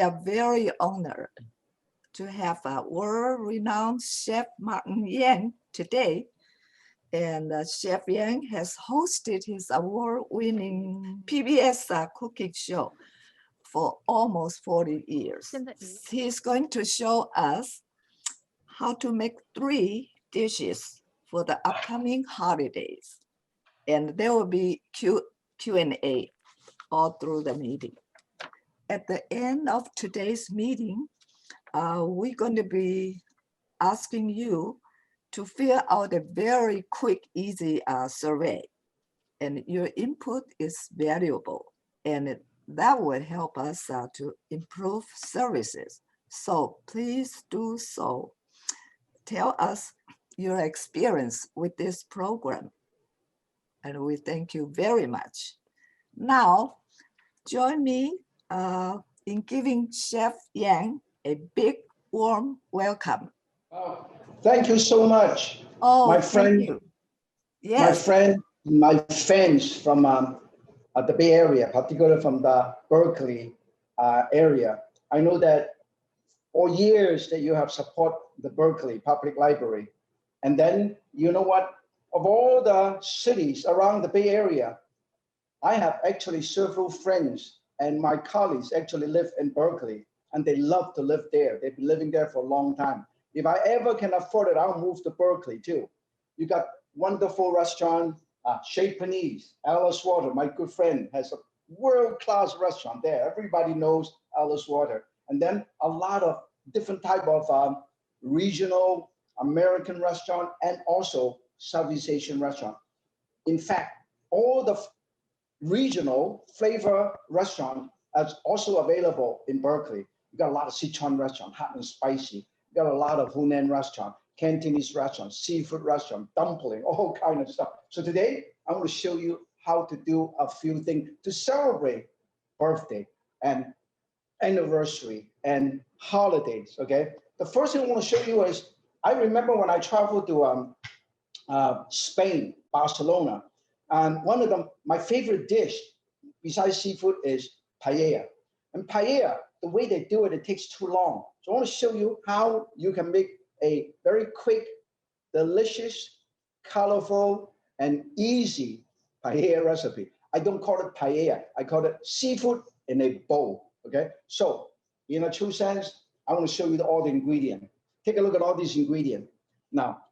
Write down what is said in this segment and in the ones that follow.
we are very honored to have a world-renowned Chef Martin Yang today. And Chef Yang has hosted his award-winning PBS cooking show for almost 40 years. He's going to show us how to make 3 dishes for the upcoming holidays. And there will be Q&A all through the meeting. At the end of today's meeting, we're going to be asking you to fill out a very quick, easy survey. And your input is valuable, and that will help us to improve services. So please do so. Tell us your experience with this program. And we thank you very much. Now, join me in giving Chef Yang a big, warm welcome. Oh, thank you so much. Oh, my friend, yes. my fans from the Bay Area, particularly from the Berkeley area. I know that for years that you have supported the Berkeley Public Library. And then, you know what? Of all the cities around the Bay Area, I have actually several friends and my colleagues actually live in Berkeley, and they love to live there. They've been living there for a long time. If I ever can afford it, I'll move to Berkeley too. You got wonderful restaurant, Sharpening, Alice Water, my good friend, has a world-class restaurant there. Everybody knows Alice Water. And then a lot of different type of regional American restaurant and also Southeast Asian restaurant. In fact, all the regional flavor restaurant is also available in Berkeley. You got a lot of Sichuan restaurant, hot and spicy. You got a lot of Hunan restaurant, Cantonese restaurant, seafood restaurant, dumpling, all kind of stuff. So today, I want to show you how to do a few things to celebrate birthday and anniversary and holidays, okay? The first thing I want to show you is, I remember when I traveled to Spain, Barcelona, and one of my favorite dish besides seafood is paella. And paella, the way they do it, it takes too long. So I want to show you how you can make a very quick, delicious, colorful, and easy paella recipe. I don't call it paella, I call it seafood in a bowl, okay? So in a true sense, I want to show you all the ingredients. Take a look at all these ingredients. Now,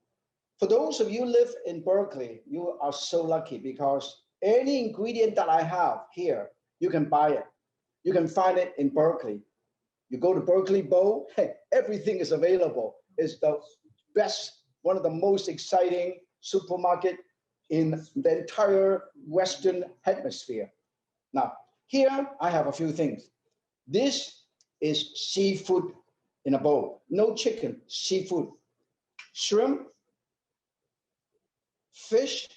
for those of you who live in Berkeley, you are so lucky because any ingredient that I have here, you can buy it. You can find it in Berkeley. You go to Berkeley Bowl, hey, everything is available. It's the best, one of the most exciting supermarket in the entire Western hemisphere. Now, here I have a few things. This is seafood in a bowl. No chicken, seafood. Shrimp, fish,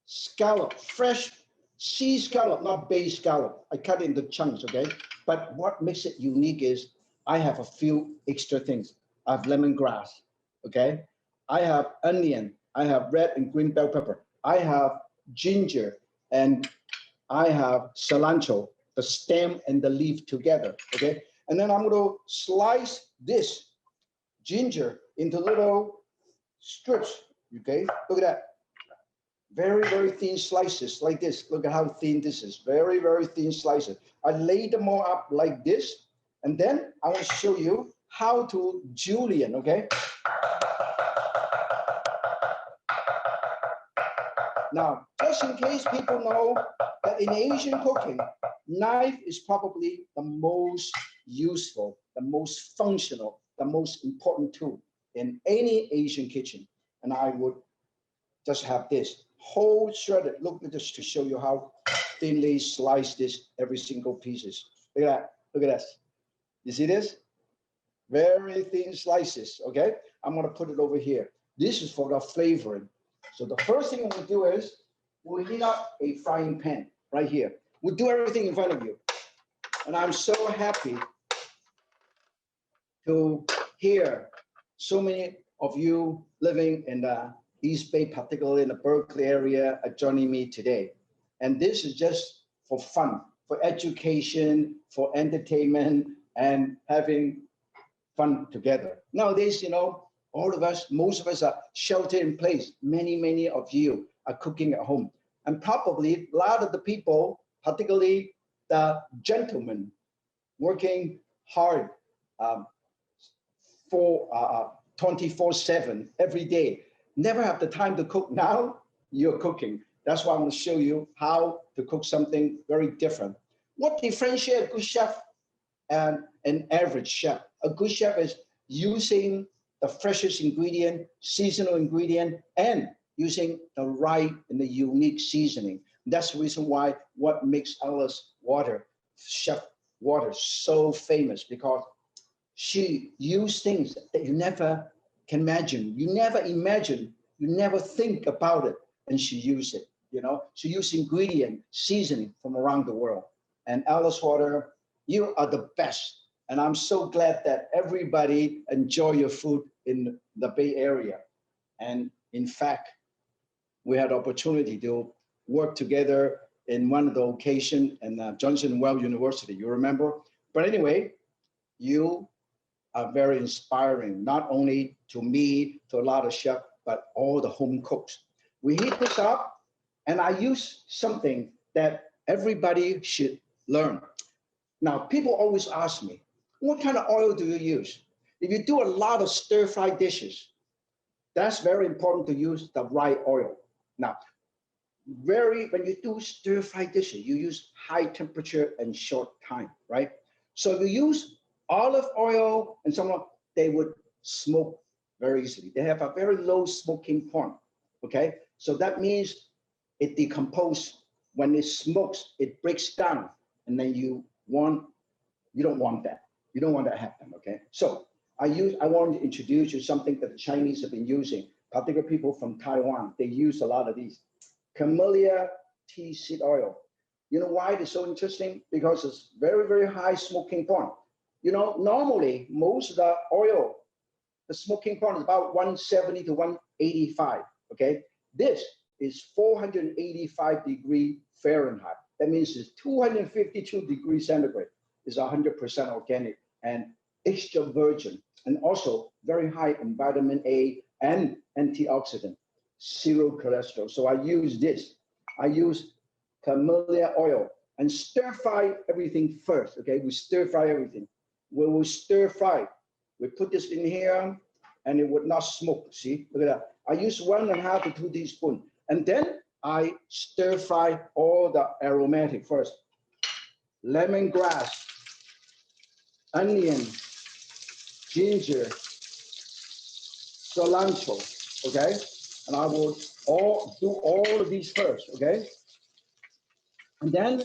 scallop, fresh sea scallop, not bay scallop. I cut it into chunks, okay? But what makes it unique is I have a few extra things. I have lemongrass, okay? I have onion. I have red and green bell pepper. I have ginger, and I have cilantro, the stem and the leaf together, okay? And then I'm going to slice this ginger into little strips, okay? Look at that. Very, very thin slices like this. Look at how thin this is. Very, very thin slices. I lay them all up like this. And then I want to show you how to julienne, okay? Now, just in case people know that in Asian cooking, knife is probably the most useful, the most functional, the most important tool in any Asian kitchen. And I would just have this whole shredded. Look at this to show you how thinly sliced this every single pieces. Look at that. Look at this. You see this? Very thin slices. Okay. I'm going to put it over here. This is for the flavoring. So the first thing we'll do is we'll heat up a frying pan right here. We'll do everything in front of you. And I'm so happy to hear so many of you living in the East Bay, particularly in the Berkeley area, are joining me today. And this is just for fun, for education, for entertainment, and having fun together. Nowadays, you know, all of us, most of us are sheltered in place. Many of you are cooking at home. And probably a lot of the people, particularly the gentlemen, working hard for 24/7 every day, never have the time to cook. Now you're cooking. That's why I'm going to show you how to cook something very different. What differentiates a good chef and an average chef? A good chef is using the freshest ingredient, seasonal ingredient, and using the right and the unique seasoning. That's the reason why what makes Alice Water, Chef Water, so famous, because she used things that you never can imagine. You never imagine, you never think about it, and she used it. You know, she used ingredient, seasoning from around the world. And Alice Water, you are the best. And I'm so glad that everybody enjoy your food in the Bay Area. And in fact, we had opportunity to work together in one of the occasions in Johnson Wales University, you remember? But anyway, you are very inspiring, not only to me, to a lot of chefs, but all the home cooks. We heat this up, and I use something that everybody should learn. Now, people always ask me, what kind of oil do you use? If you do a lot of stir-fry dishes, that's very important to use the right oil. Now, when you do stir-fry dishes, you use high temperature and short time, right? So if you use olive oil and so on, they would smoke very easily. They have a very low smoking point, okay? So that means it decomposes. When it smokes, it breaks down, and then you don't want that. You don't want that to happen, okay? So I want to introduce you something that the Chinese have been using, particularly people from Taiwan. They use a lot of these. Camellia tea seed oil. You know why it's so interesting? Because it's very high smoking point. You know, normally most of the oil, the smoking point is about 170 to 185, okay? This is 485 degree Fahrenheit. That means it's 252 degrees centigrade. It's 100% organic and extra virgin, and also very high in vitamin A and antioxidant, zero cholesterol. So I use this. I use camellia oil and stir fry everything first, okay? We stir fry everything. When we stir fry, we put this in here and it would not smoke, see? Look at that. I use 1.5 to 2 teaspoons. And then I stir fry all the aromatic first. Lemongrass, onion, ginger, cilantro, okay? And I will do all of these first, okay? And then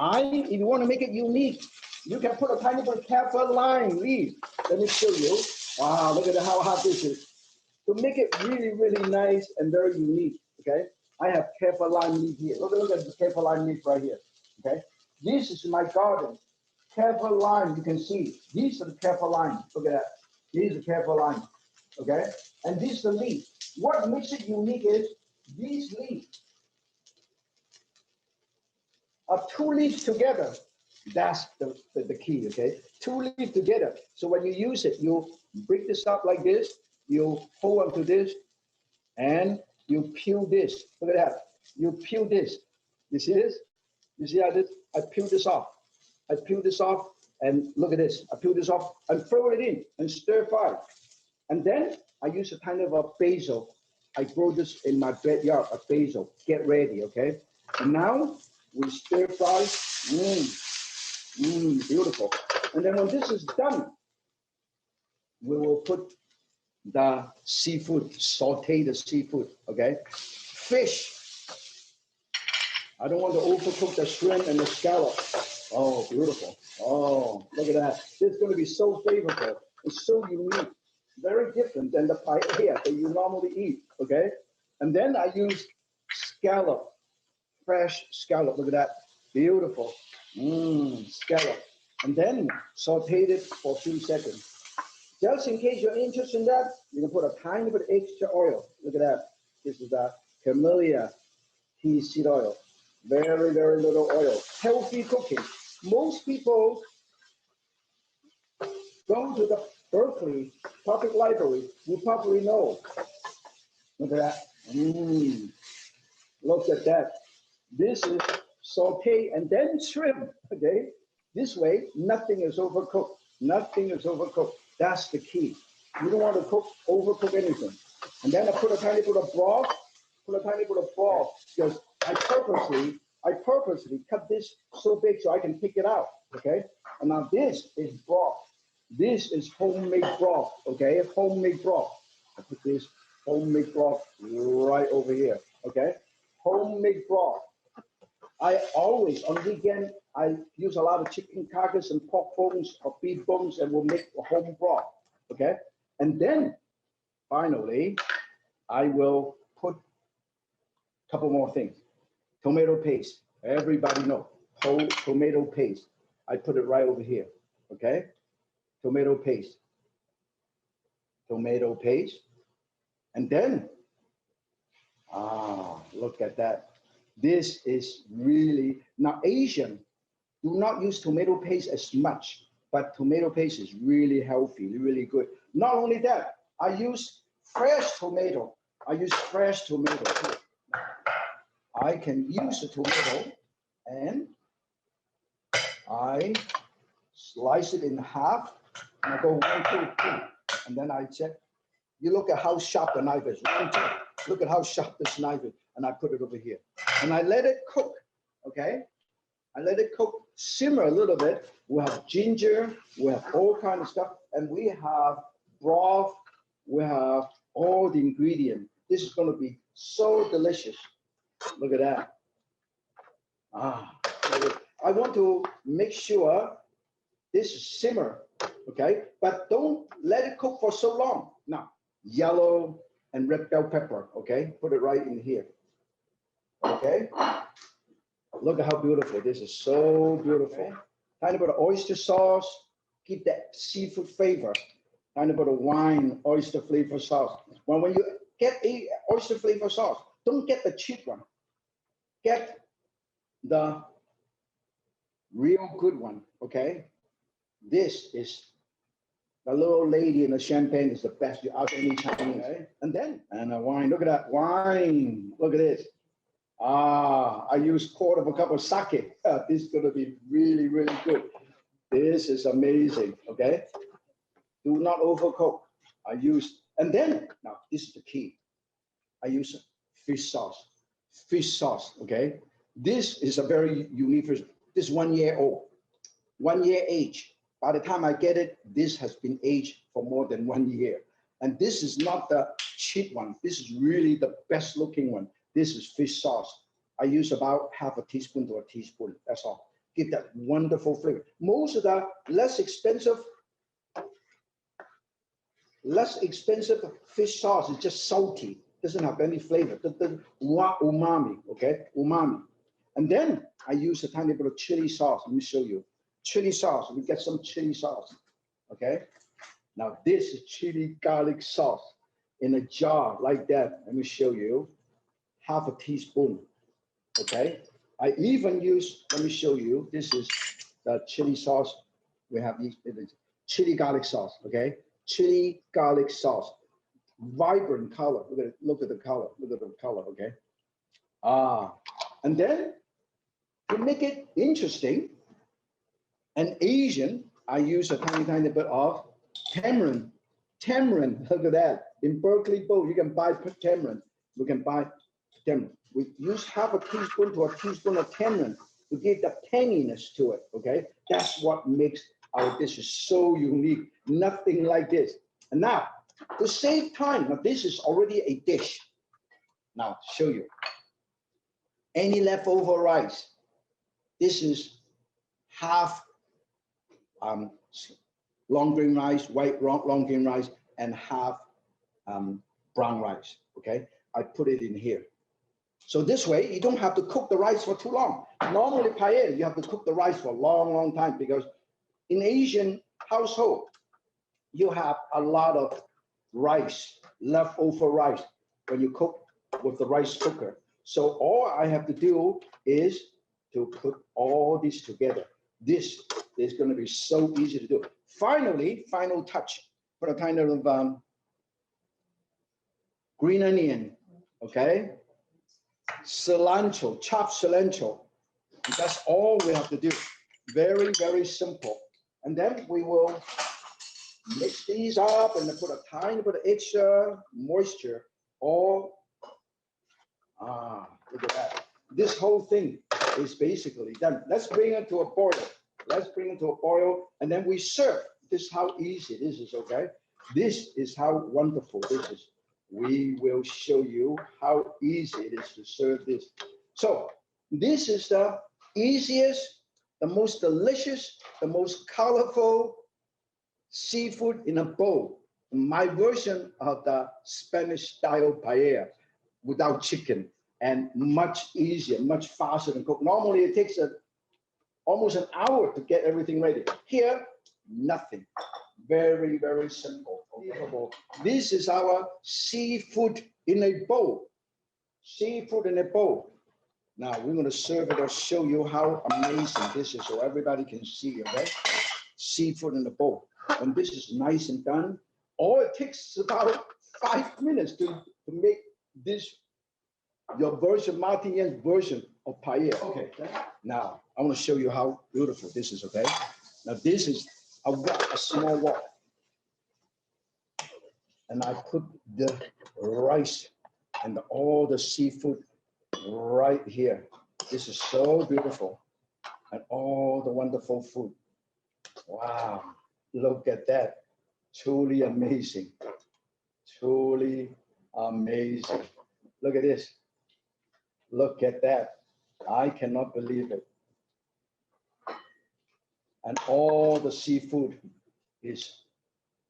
if you want to make it unique, you can put a tiny bit of kaffir lime leaf. Let me show you. Wow, look at how hot this is. To make it really nice and very unique, okay? I have kaffir lime leaf here. Look at the kaffir lime leaf right here, okay? This is my garden. Kaffir lime, you can see. These are the kaffir lime. Look at that. These are kaffir lime, okay? And this is the leaf. What makes it unique is these leaves are 2 leaves together. That's the key, okay? 2 leaves together. So when you use it, you break this up like this, you hold on to this, and you peel this. Look at that. You peel this. You see this? You see how this? I peel this off. I peel this off, and look at this. I peel this off and throw it in and stir fry. And then I use a kind of a basil. I grow this in my backyard, a basil. Get ready, okay? And now we stir fry. Beautiful. And then when this is done, we will put the seafood, saute the seafood, okay? Fish. I don't want to overcook the shrimp and the scallop. Oh, beautiful. Oh, look at that. This is going to be so flavorful. It's so unique. Very different than the paella that you normally eat, okay? And then I use scallop, fresh scallop. Look at that. Beautiful. Scallop. And then saute it for a few seconds. Just in case you're interested in that, you can put a tiny bit of extra oil. Look at that. This is the camellia tea seed oil. Very little oil. Healthy cooking. Most people go to the Berkeley Public Library, you probably know. Look at that. Look at that. This is saute and then trim, okay? This way, nothing is overcooked. Nothing is overcooked. That's the key. You don't want to overcook anything. And then I put a tiny bit of broth, because I purposely cut this so big so I can pick it out, okay? And now this is broth. This is homemade broth, okay? Homemade broth. I put this homemade broth right over here, okay? Homemade broth. I always, on weekend, I use a lot of chicken carcass and pork bones or beef bones and we'll make a home broth, okay? And then, finally, I will put a couple more things. Tomato paste, everybody know, whole tomato paste. I put it right over here, okay? Tomato paste. And then, look at that. This is really, now Asian do not use tomato paste as much, but tomato paste is really healthy, really good. Not only that, I use fresh tomato. Too. I can use the tomato and I slice it in half and I go 1, 2, 3. And then I check. You look at how sharp the knife is. 1, 2. Look at how sharp this knife is. And I put it over here. And I let it cook, okay? I let it cook, simmer a little bit. We have ginger, we have all kinds of stuff, and we have broth, we have all the ingredients. This is gonna be so delicious. Look at that. I want to make sure this is simmer, okay? But don't let it cook for so long. Now, yellow and red bell pepper, okay? Put it right in here, okay? Look at how beautiful. This is so beautiful. Tiny bit of oyster sauce, keep that seafood flavor. Tiny bit of wine, oyster flavor sauce. When you get a oyster flavor sauce, don't get the cheap one. Get the real good one, okay? This is the little lady in the champagne is the best you out any Chinese, right? And a wine. Look at that wine. Look at this. I use quarter of a cup of sake. This is gonna be really, really good. This is amazing, okay? Do not overcook. And then, now this is the key. I use fish sauce, okay? This is a very unique fish. This is 1 year old, 1 year age. By the time I get it, this has been aged for more than 1 year. And this is not the cheap one. This is really the best looking one. This is fish sauce. I use about half a teaspoon to a teaspoon. That's all. Give that wonderful flavor. Most of the less expensive fish sauce is just salty. Doesn't have any flavor. The umami, okay? Umami. And then I use a tiny bit of chili sauce. Let me show you. Chili sauce. We get some chili sauce, okay? Now this is chili garlic sauce in a jar like that. Let me show you. Half a teaspoon, okay? I even use, let me show you, this is the chili sauce. We have these, chili garlic sauce, okay? Chili garlic sauce, vibrant color. Look at the color, okay? And then to make it interesting and Asian, I use a tiny bit of tamarind. Look at that. In Berkeley Bowl, you can buy tamarind. We can buy tamarind. We use half a teaspoon to a teaspoon of tamarind to give the tanginess to it, okay? That's what makes our dishes so unique. Nothing like this. And now, to save time, now this is already a dish. Now, show you. Any leftover rice. This is half long grain rice, white long grain rice, and half brown rice, okay? I put it in here. So this way, you don't have to cook the rice for too long. Normally, paella, you have to cook the rice for a long, long time because in Asian household, you have a lot of rice, leftover rice, when you cook with the rice cooker. So all I have to do is to put all this together. This is going to be so easy to do. Finally, final touch, put a kind of green onion, okay? Cilantro, chopped cilantro. And that's all we have to do. Very, very simple. And then we will mix these up and then put a tiny bit of extra moisture. Look at that. This whole thing is basically done. Let's bring it to a boil. Let's bring it to a boil and then we serve. This is how easy this is, okay? This is how wonderful this is. We will show you how easy it is to serve this. So this is the easiest, the most delicious, the most colorful seafood in a bowl. My version of the Spanish style paella without chicken and much easier, much faster than cook. Normally it takes almost an hour to get everything ready. Here, nothing. Very, very simple. This is our seafood in a bowl. Seafood in a bowl. Now we're going to serve it or show you how amazing this is so everybody can see, okay? Seafood in a bowl. And this is nice and done. All it takes is about 5 minutes to make this, your version, Martin Yan's version of paella. Okay. Now I want to show you how beautiful this is, okay? Now this is a small wok. And I put the rice and all the seafood right here. This is so beautiful. And all the wonderful food. Wow, look at that. Truly amazing. Truly amazing. Look at this. Look at that. I cannot believe it. And all the seafood is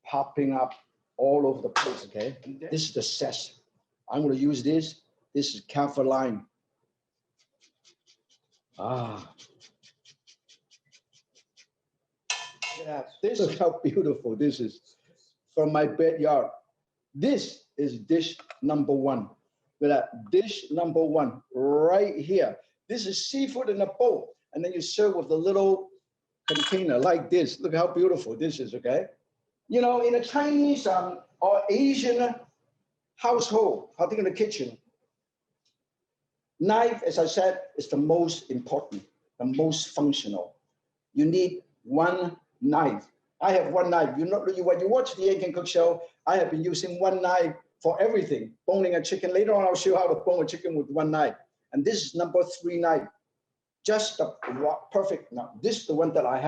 popping up all over the place, okay? This is the zest. I'm going to use this. This is kaffir lime. Yeah, this is how beautiful this is from my backyard. This is dish number one. Look at that, dish number one right here. This is seafood in a bowl. And then you serve with a little container like this. Look how beautiful this is, okay? You know, in a Chinese or Asian household, particularly in the kitchen, knife, as I said, is the most important, the most functional. You need one knife. I have one knife. When you watch the Egg and Cook show, I have been using one knife for everything. Boning a chicken. Later on, I'll show you how to bone a chicken with one knife. And this is number 3 knife. Just the perfect. Now, this is the one that I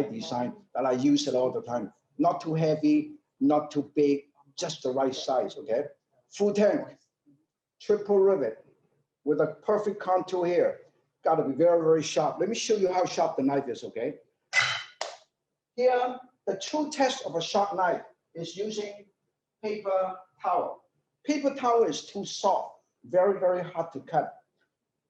designed, that I use it all the time. Not too heavy, not too big, just the right size, okay? Full tank, triple rivet with a perfect contour here. Got to be very, very sharp. Let me show you how sharp the knife is, okay? Here, the true test of a sharp knife is using paper towel. Paper towel is too soft, very, very hard to cut.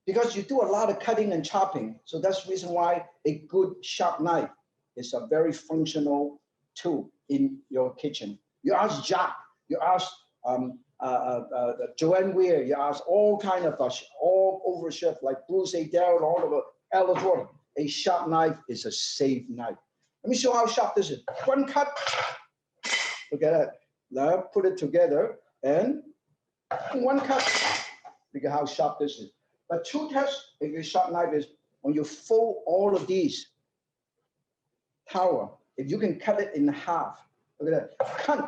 Because you do a lot of cutting and chopping. So that's the reason why a good sharp knife is a very functional tool in your kitchen. You ask Jack, you ask Joanne Weir, you ask all kind of all over chef like Bruce Adele and all of the Alice Warren. A sharp knife is a safe knife. Let me show how sharp this is. One cut. Look at that. Now put it together and one cut. Look at how sharp this is. The true test of your sharp knife is when you fold all of these tower, if you can cut it in half. Look at that. Cut.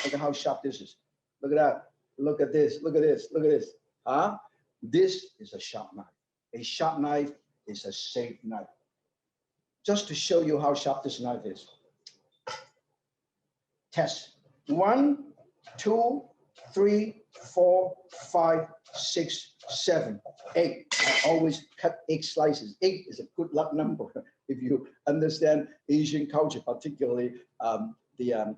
Look at how sharp this is. Look at that. Look at this. Look at this. Look at this. This is a sharp knife. A sharp knife is a safe knife. Just to show you how sharp this knife is. Test. 1, 2, 3, 4, 5, 6, 7, 8. I always cut 8 slices. 8 is a good luck number if you understand Asian culture, particularly the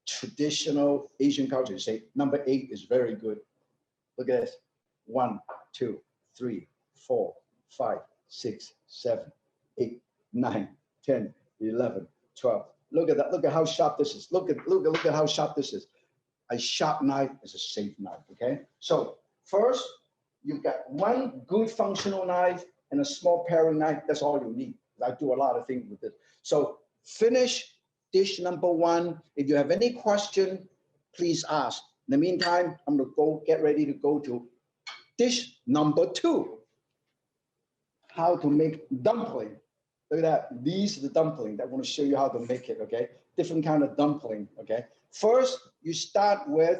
traditional Asian culture. Say number 8 is very good. Look at this. 1, 2, 3, 4, 5, 6, 7, 8, 9, 10, 11, 12. Look at that. Look at how sharp this is. Look at how sharp this is. A sharp knife is a safe knife. Okay. So first, you've got one good functional knife and a small paring knife. That's all you need. I do a lot of things with it. So finish dish number 1. If you have any question, please ask. In the meantime, I'm going to go get ready to go to dish number 2. How to make dumpling. Look at that. These are the dumpling. I want to show you how to make it, okay? Different kind of dumpling, okay? First, you start with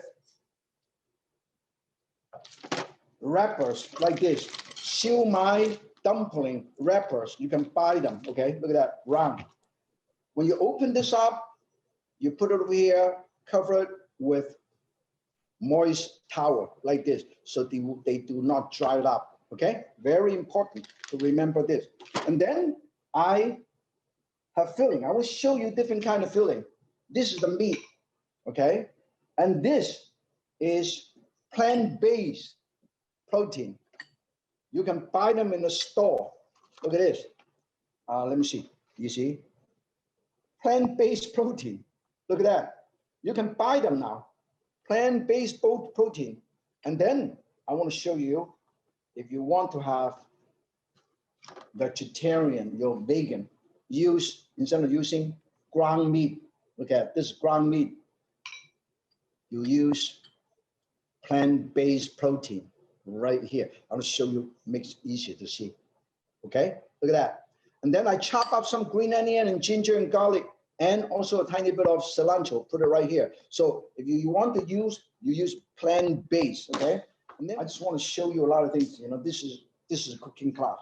wrappers like this. Siu mai dumpling wrappers. You can buy them, okay? Look at that, round. When you open this up, you put it over here, cover it with moist towel like this, so they do not dry it up, okay? Very important to remember this. And then I have filling. I will show you different kind of filling. This is the meat, okay? And this is plant-based protein. You can buy them in the store. Look at this. Let me see. You see? Plant-based protein. Look at that. You can buy them now. Plant-based protein. And then I want to show you, if you want to have vegetarian, you're vegan, use, instead of using ground meat, look at this ground meat, you use plant-based protein right here. I want to show you, makes it easier to see. Okay, look at that. And then I chop up some green onion and ginger and garlic, and also a tiny bit of cilantro, put it right here. So if you want to use, you use plant-based, okay? And then I just want to show you a lot of things. You know, this is a cooking class.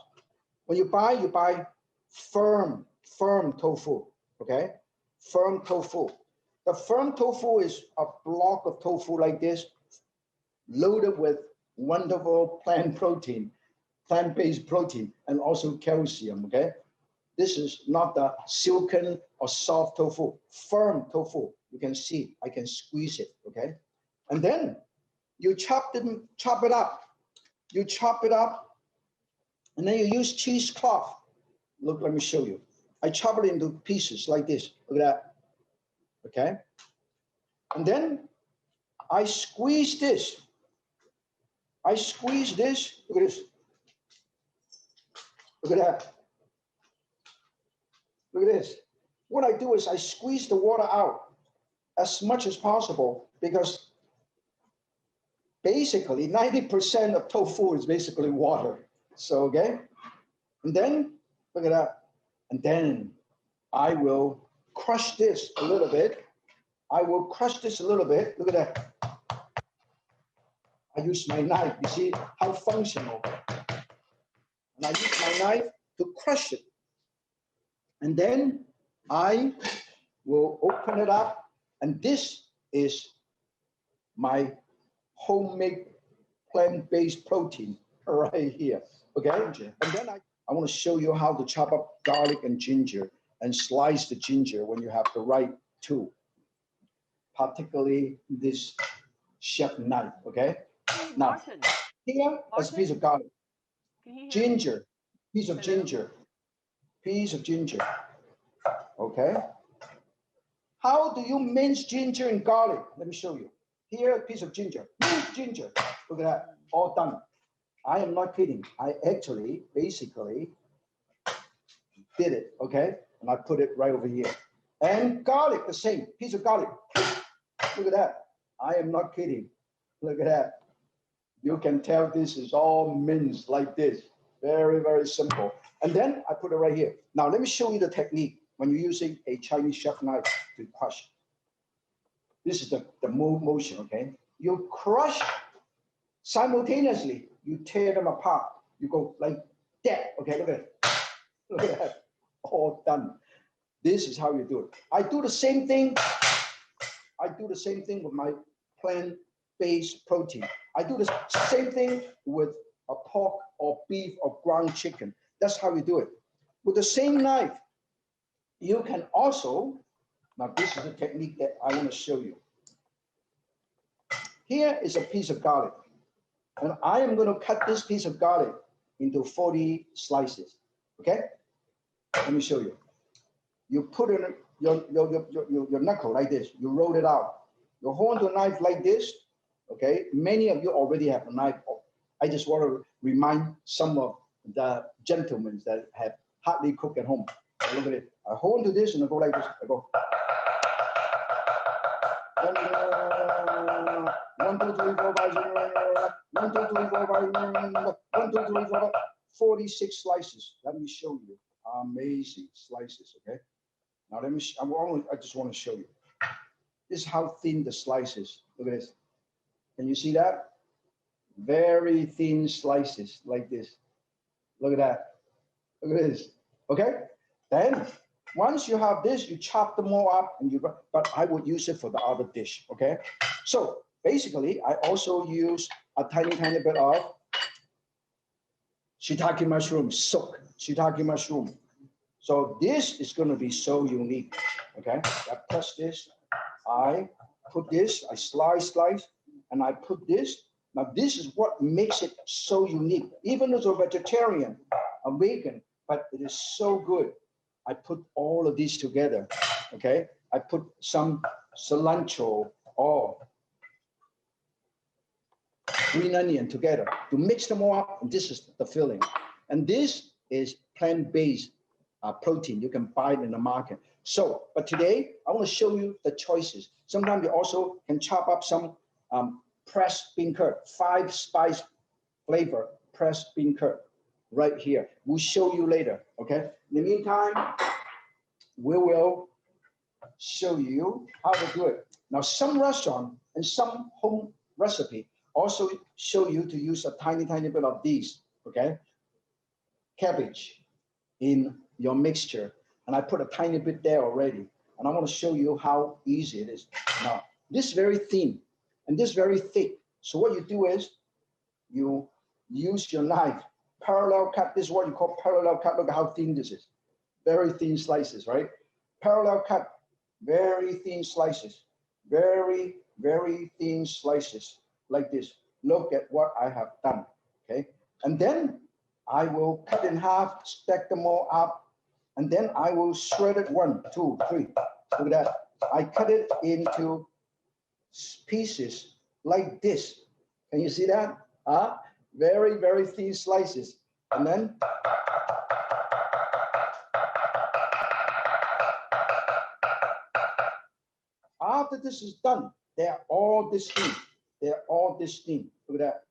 When you buy firm tofu, okay? Firm tofu. The firm tofu is a block of tofu like this, loaded with wonderful plant protein, plant-based protein, and also calcium, okay? This is not the silken or soft tofu, firm tofu. You can see, I can squeeze it, okay? And then you chop it up. You chop it up, and then you use cheesecloth. Look, let me show you. I chop it into pieces like this. Look at that, okay? And then I squeeze this. I squeeze this. Look at this. Look at that. Look at this. What I do is I squeeze the water out as much as possible, because basically 90% of tofu is basically water. So, okay. And then, look at that. And then I will crush this a little bit. I will crush this a little bit. Look at that. I use my knife. You see how functional. And I use my knife to crush it. And then I will open it up. And this is my homemade plant-based protein right here. Okay. And then I want to show you how to chop up garlic and ginger and slice the ginger when you have the right tool, particularly this chef knife. Okay. Now, here is a piece of garlic, ginger, piece of ginger. Okay. How do you mince ginger and garlic? Let me show you. Here, a piece of ginger, minced ginger. Look at that, all done. I am not kidding. I actually, basically, did it, okay? And I put it right over here. And garlic, the same, piece of garlic. Look at that. I am not kidding. Look at that. You can tell this is all minced like this. Very, very simple. And then I put it right here. Now, let me show you the technique when you're using a Chinese chef knife to crush. This is the motion, okay? You crush simultaneously. You tear them apart. You go like that, okay? Look at it. Look at that. All done. This is how you do it. I do the same thing. I do the same thing with my plant-based protein. I do the same thing with a pork or beef or ground chicken. That's how you do it. With the same knife, you can also, now this is the technique that I want to show you. Here is a piece of garlic. And I am going to cut this piece of garlic into 40 slices. Okay? Let me show you. You put in your knuckle like this. You roll it out. You hold the knife like this. Okay? Many of you already have a knife. I just want to remind some of the gentlemen that have hardly cooked at home. Look at it. I hold to this and I go like this. I go. Then 1, 2, 3, 4, 5, 6, 1, 2, 3, 4, 5, 1, 2, 3, 4, 46 slices. Let me show you. Amazing slices, okay? Now let me, I just want to show you. This is how thin the slice is. Look at this. Can you see that? Very thin slices like this. Look at that. Look at this. Okay? Then once you have this, you chop them all up and but I would use it for the other dish. Okay? So basically, I also use a tiny bit of shiitake mushroom, soak shiitake mushroom. So this is going to be so unique. Okay? I press this. I put this, I slice, and I put this. Now this is what makes it so unique. Even as a vegetarian, I'm vegan, but it is so good. I put all of these together, okay? I put some cilantro or green onion together to mix them all up, and this is the filling. And this is plant-based protein. You can buy it in the market. So, but today, I want to show you the choices. Sometimes you also can chop up some pressed bean curd, 5-spice flavor pressed bean curd right here. We'll show you later, okay? In the meantime, we will show you how to do it. Now, some restaurant and some home recipe also show you to use a tiny bit of these, okay? Cabbage in your mixture. And I put a tiny bit there already. And I want to show you how easy it is. Now, this is very thin and this is very thick. So what you do is you use your knife, parallel cut. This is what you call parallel cut. Look at how thin this is. Very thin slices, right? Parallel cut, very thin slices. Very, very thin slices like this. Look at what I have done, okay? And then I will cut in half, stack them all up, and then I will shred it 1, 2, 3. Look at that. I cut it into pieces like this. Can you see that? Very, very thin slices. And then after this is done, they're all this thin. They're all this thin. Look at that.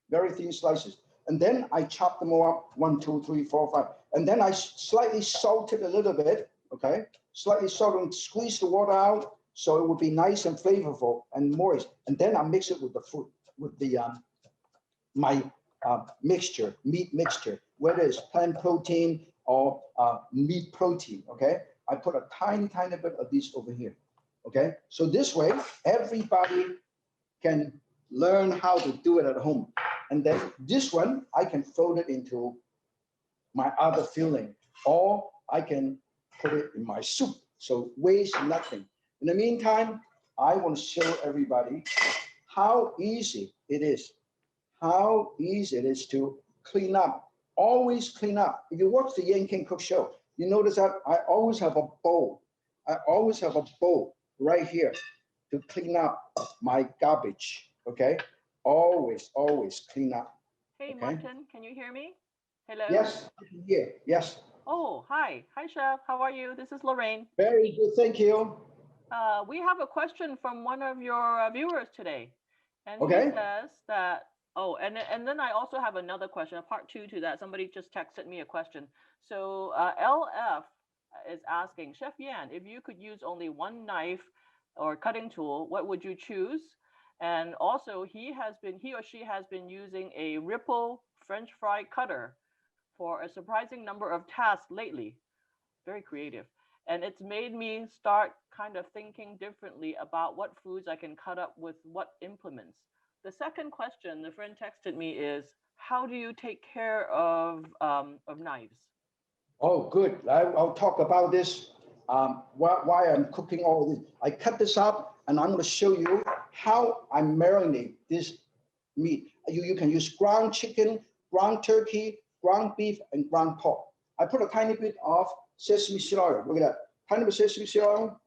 Very thin slices. And then I chop them all up, 1, 2, 3, 4, 5. And then I slightly salt it a little bit, okay? Slightly salt and squeeze the water out so it would be nice and flavorful and moist. And then I mix it with the fruit, with the my mixture, meat mixture, whether it's plant protein or meat protein, okay? I put a tiny bit of this over here, okay? So this way, everybody can learn how to do it at home. And then this one, I can fold it into my other filling, or I can put it in my soup. So waste nothing. In the meantime, I want to show everybody how easy it is. How easy it is to clean up. Always clean up. If you watch the Yan King Cook Show, you notice that I always have a bowl. I always have a bowl right here to clean up my garbage, okay? Always clean up. Hey, okay? Martin, can you hear me? Hello? Yes, I can hear. Yes. Oh, hi. Hi, Chef. How are you? This is Lorraine. Very good, thank you. We have a question from one of your viewers today. And Okay. he says that, oh, and then I also have another question, a part 2 to that. Somebody just texted me a question. So LF is asking, Chef Yan, if you could use only one knife or cutting tool, what would you choose? And also he or she has been using a Ripple French fry cutter for a surprising number of tasks lately. Very creative. And it's made me start kind of thinking differently about what foods I can cut up with what implements. The second question the friend texted me is, how do you take care of knives? Oh, good. I'll talk about this, why I'm cooking all this. I cut this up and I'm gonna show you how I marinate this meat. You can use ground chicken, ground turkey, ground beef, and ground pork. I put a tiny bit of sesame seed oil. Look at that. Tiny bit of sesame seed oil,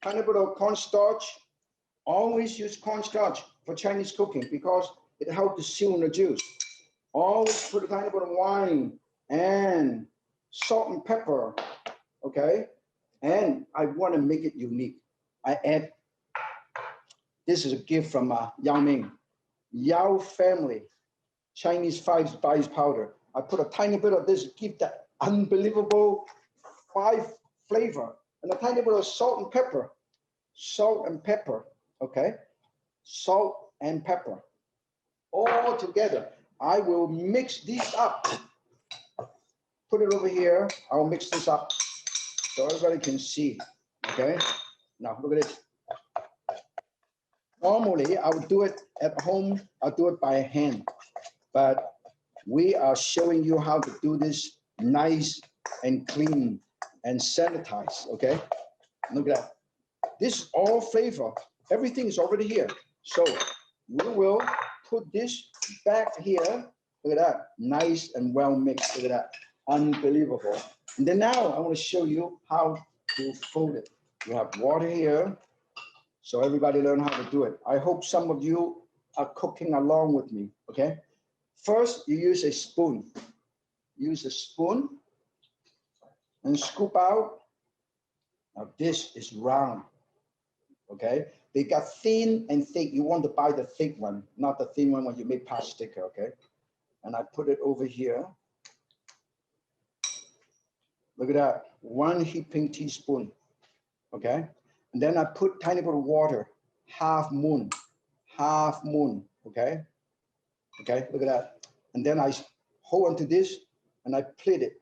tiny bit of cornstarch. Always use cornstarch for Chinese cooking because it helps to seal the juice. Always put a tiny bit of wine and salt and pepper, okay? And I want to make it unique. I add This is a gift from Yao Ming. Yao family, Chinese spice powder. I put a tiny bit of this, give that unbelievable flavor, and a tiny bit of salt and pepper. Salt and pepper, okay? Salt and pepper. All together. I will mix these up. Put it over here. I'll mix this up so everybody can see, okay? Now, look at this. Normally, I would do it at home. I'll do it by hand. But we are showing you how to do this nice and clean and sanitized, okay? Look at that. This is all flavor. Everything is already here. So we will put this back here. Look at that. Nice and well mixed. Look at that. Unbelievable. And then now I want to show you how to fold it. You have water here. So everybody learn how to do it. I hope some of you are cooking along with me, okay? First, you use a spoon. Use a spoon and scoop out. Now this is round, okay? They got thin and thick. You want to buy the thick one, not the thin one when you make pasta sticker, okay? And I put it over here. Look at that, 1 heaping teaspoon, okay? And then I put tiny bit of water, half moon, okay? Okay, look at that. And then I hold onto this and I pleat it.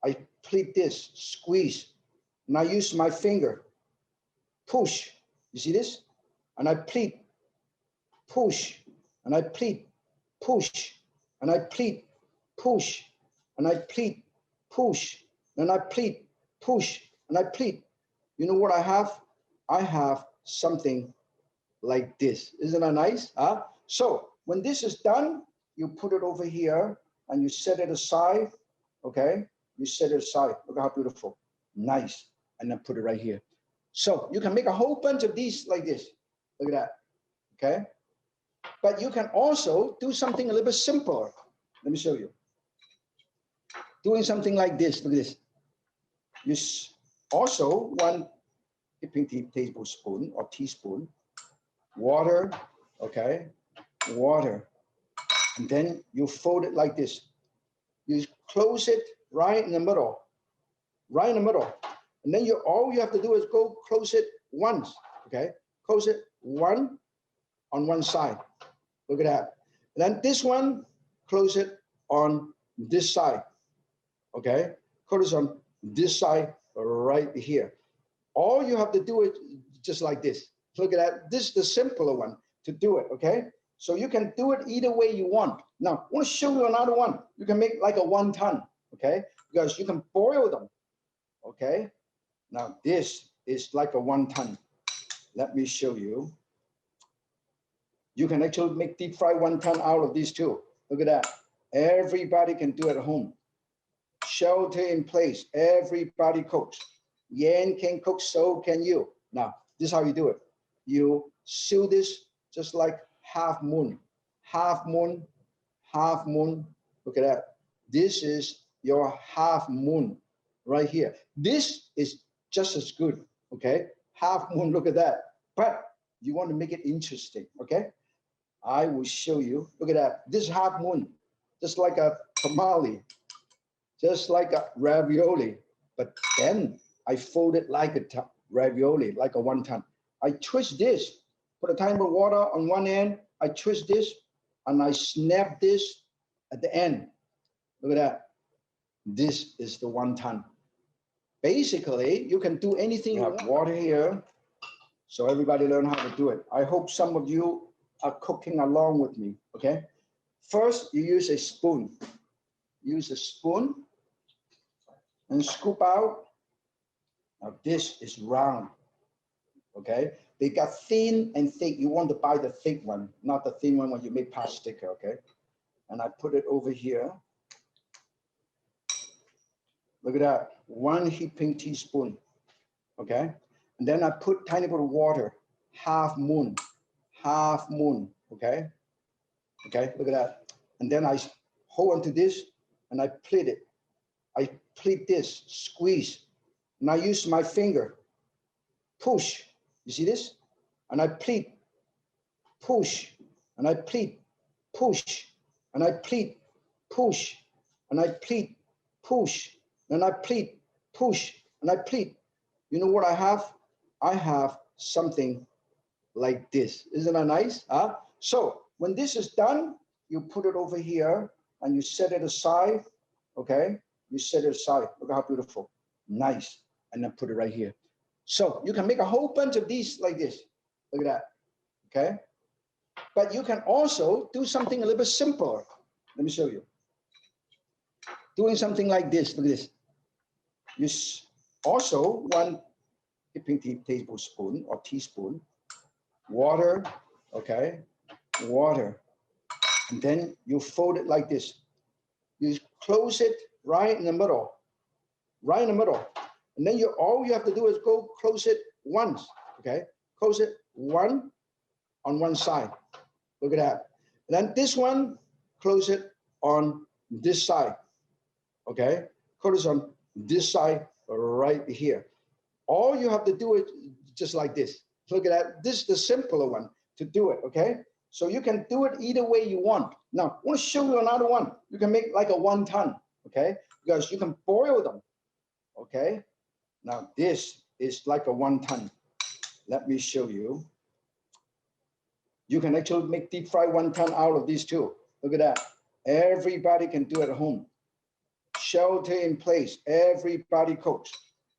I pleat this, squeeze. And I use my finger, push. You see this? And I pleat, push. And I pleat, push. And I pleat, push. And I pleat, push. And I pleat, push. And I pleat. You know what I have? I have something like this. Isn't that nice? Huh? So when this is done, you put it over here and you set it aside, okay? You set it aside. Look how beautiful. Nice. And then put it right here. So you can make a whole bunch of these like this. Look at that, okay? But you can also do something a little bit simpler. Let me show you. Doing something like this, look at this. You also 1 heaping tablespoon or teaspoon, water, okay? Water. And then you fold it like this. You close it right in the middle, right in the middle. And then all you have to do is go close it once, okay? Close it one on one side. Look at that. And then this one, close it on this side, okay? Close it on this side right here. All you have to do is just like this. Look at that. This is the simpler one to do it, okay? So you can do it either way you want. Now, I want to show you another one. You can make like a wonton, okay? Because you can boil them, okay? Now, this is like a wonton. Let me show you. You can actually make deep fried wonton out of these too. Look at that. Everybody can do it at home. Shelter in place. Everybody cooks. Yan can cook, so can you. Now, this is how you do it. You seal this just like half moon, half moon, half moon. Look at that. This is your half moon right here. This is just as good, okay? Half moon, look at that. But you want to make it interesting, okay? I will show you. Look at that. This is half moon, just like a tamale, just like a ravioli. But then I fold it like a ravioli, like a wonton. I twist this, put a tiny bit of water on one end. I twist this, and I snap this at the end. Look at that. This is the wonton. Basically, you can do anything. You have water here, so everybody learn how to do it. I hope some of you are cooking along with me, okay? First, you use a spoon. Use a spoon and scoop out. Now this is round, okay? They got thin and thick. You want to buy the thick one, not the thin one when you make pasta sticker, okay? And I put it over here. Look at that, 1 heaping teaspoon, okay? And then I put tiny bit of water, half moon, okay? Okay, look at that. And then I hold onto this and I pleat it. I pleat this, squeeze. And I use my finger, push. You see this? And I pleat, push, and I pleat, push, and I pleat, push, and I pleat, push, and I pleat, push, and I pleat. You know what I have? I have something like this. Isn't that nice? Huh? So when this is done, you put it over here and you set it aside. Okay, you set it aside. Look how beautiful. Nice. And then put it right here. So you can make a whole bunch of these like this. Look at that. Okay. But you can also do something a little bit simpler. Let me show you. Doing something like this. Look at this. You also 1 heaping tablespoon or teaspoon water. Okay. Water. And then you fold it like this. You close it right in the middle. Right in the middle. And then all you have to do is go close it once. Okay. Close it one on one side. Look at that. And then this one, close it on this side. Okay. Close it on this side right here. All you have to do is just like this. Look at that. This is the simpler one to do it. Okay. So you can do it either way you want. Now, I want to show you another one. You can make like a wonton. Okay. Because you can boil them. Okay. Now this is like a wonton. Let me show you. You can actually make deep fried wonton out of these too. Look at that. Everybody can do it at home. Shelter in place. Everybody cooks.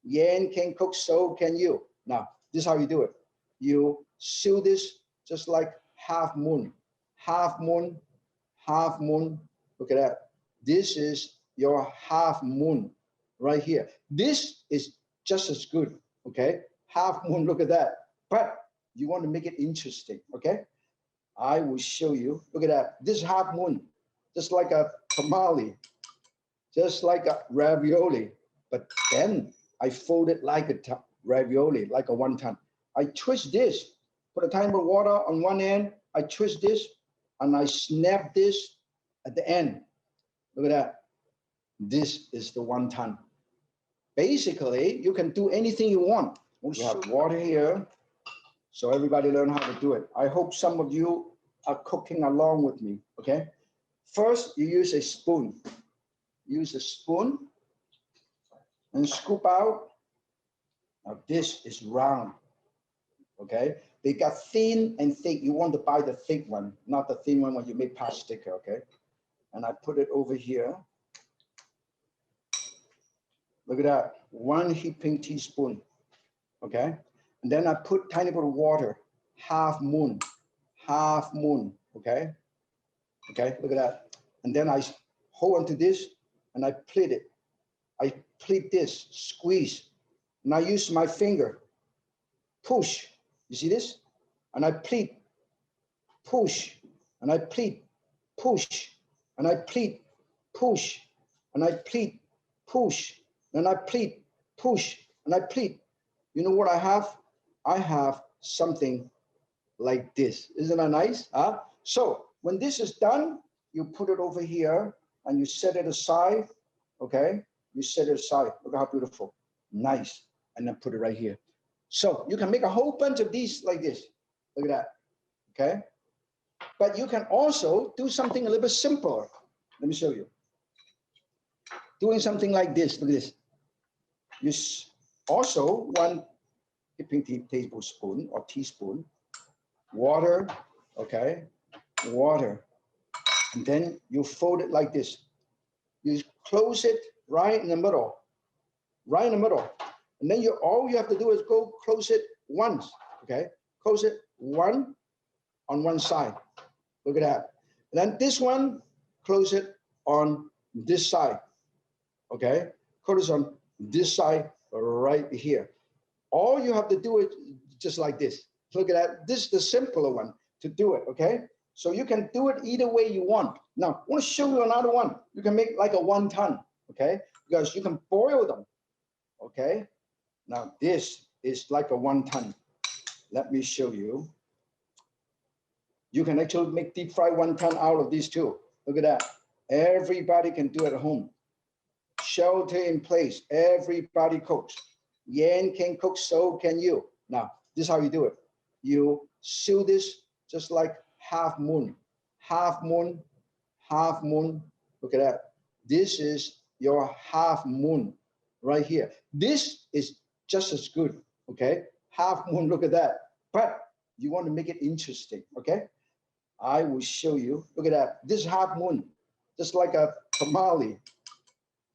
Yan can cook, so can you. Now, this is how you do it. You seal this just like half moon. Half moon, half moon. Look at that. This is your half moon right here. This is just as good, okay? Half moon, look at that. But you want to make it interesting, okay? I will show you. Look at that. This half moon, just like a tamale, just like a ravioli. But then I fold it like a ravioli, like a wonton. I twist this, put a tiny bit of water on one end. I twist this, and I snap this at the end. Look at that. This is the wonton. Basically, you can do anything you want. We have water here, so everybody learn how to do it. I hope some of you are cooking along with me, okay? First, you use a spoon. Use a spoon and scoop out. Now this is round, okay? They got thin and thick. You want to buy the thick one, not the thin one when you make pasta sticker, okay? And I put it over here. Look at that, 1 heaping teaspoon, okay? And then I put tiny bit of water, half moon, okay? Okay, look at that. And then I hold onto this and I pleat it. I pleat this, squeeze. And I use my finger, push. You see this? And I pleat, push. And I pleat, push. And I pleat, push. And I pleat, push. And I pleat, push. And I pleat. You know what I have? I have something like this. Isn't that nice? Huh? So when this is done, you put it over here and you set it aside. Okay? You set it aside. Look how beautiful. Nice. And then put it right here. So you can make a whole bunch of these like this. Look at that. Okay? But you can also do something a little bit simpler. Let me show you. Doing something like this. Look at this. You also 1 heaping tablespoon or teaspoon water. Okay? Water. And then you fold it like this. You close it right in the middle. Right in the middle. And then all you have to do is go close it once. Okay? Close it one on one side. Look at that. And then this one, close it on this side. Okay? Close it on this side right here. All you have to do is just like this. Look at that. This is the simpler one to do it. Okay? So you can do it either way you want. Now, I want to show you another one. You can make like a wonton. Okay? Because you can boil them. Okay? Now this is like a wonton. Let me show you. You can actually make deep fried wonton out of these too. Look at that. Everybody can do it at home. Shelter in place. Everybody cooks. Yan can cook, so can you. Now, this is how you do it. You seal this just like half moon, half moon, half moon. Look at that. This is your half moon right here. This is just as good, okay? Half moon, look at that. But you want to make it interesting, okay? I will show you. Look at that. This half moon, just like a tamale,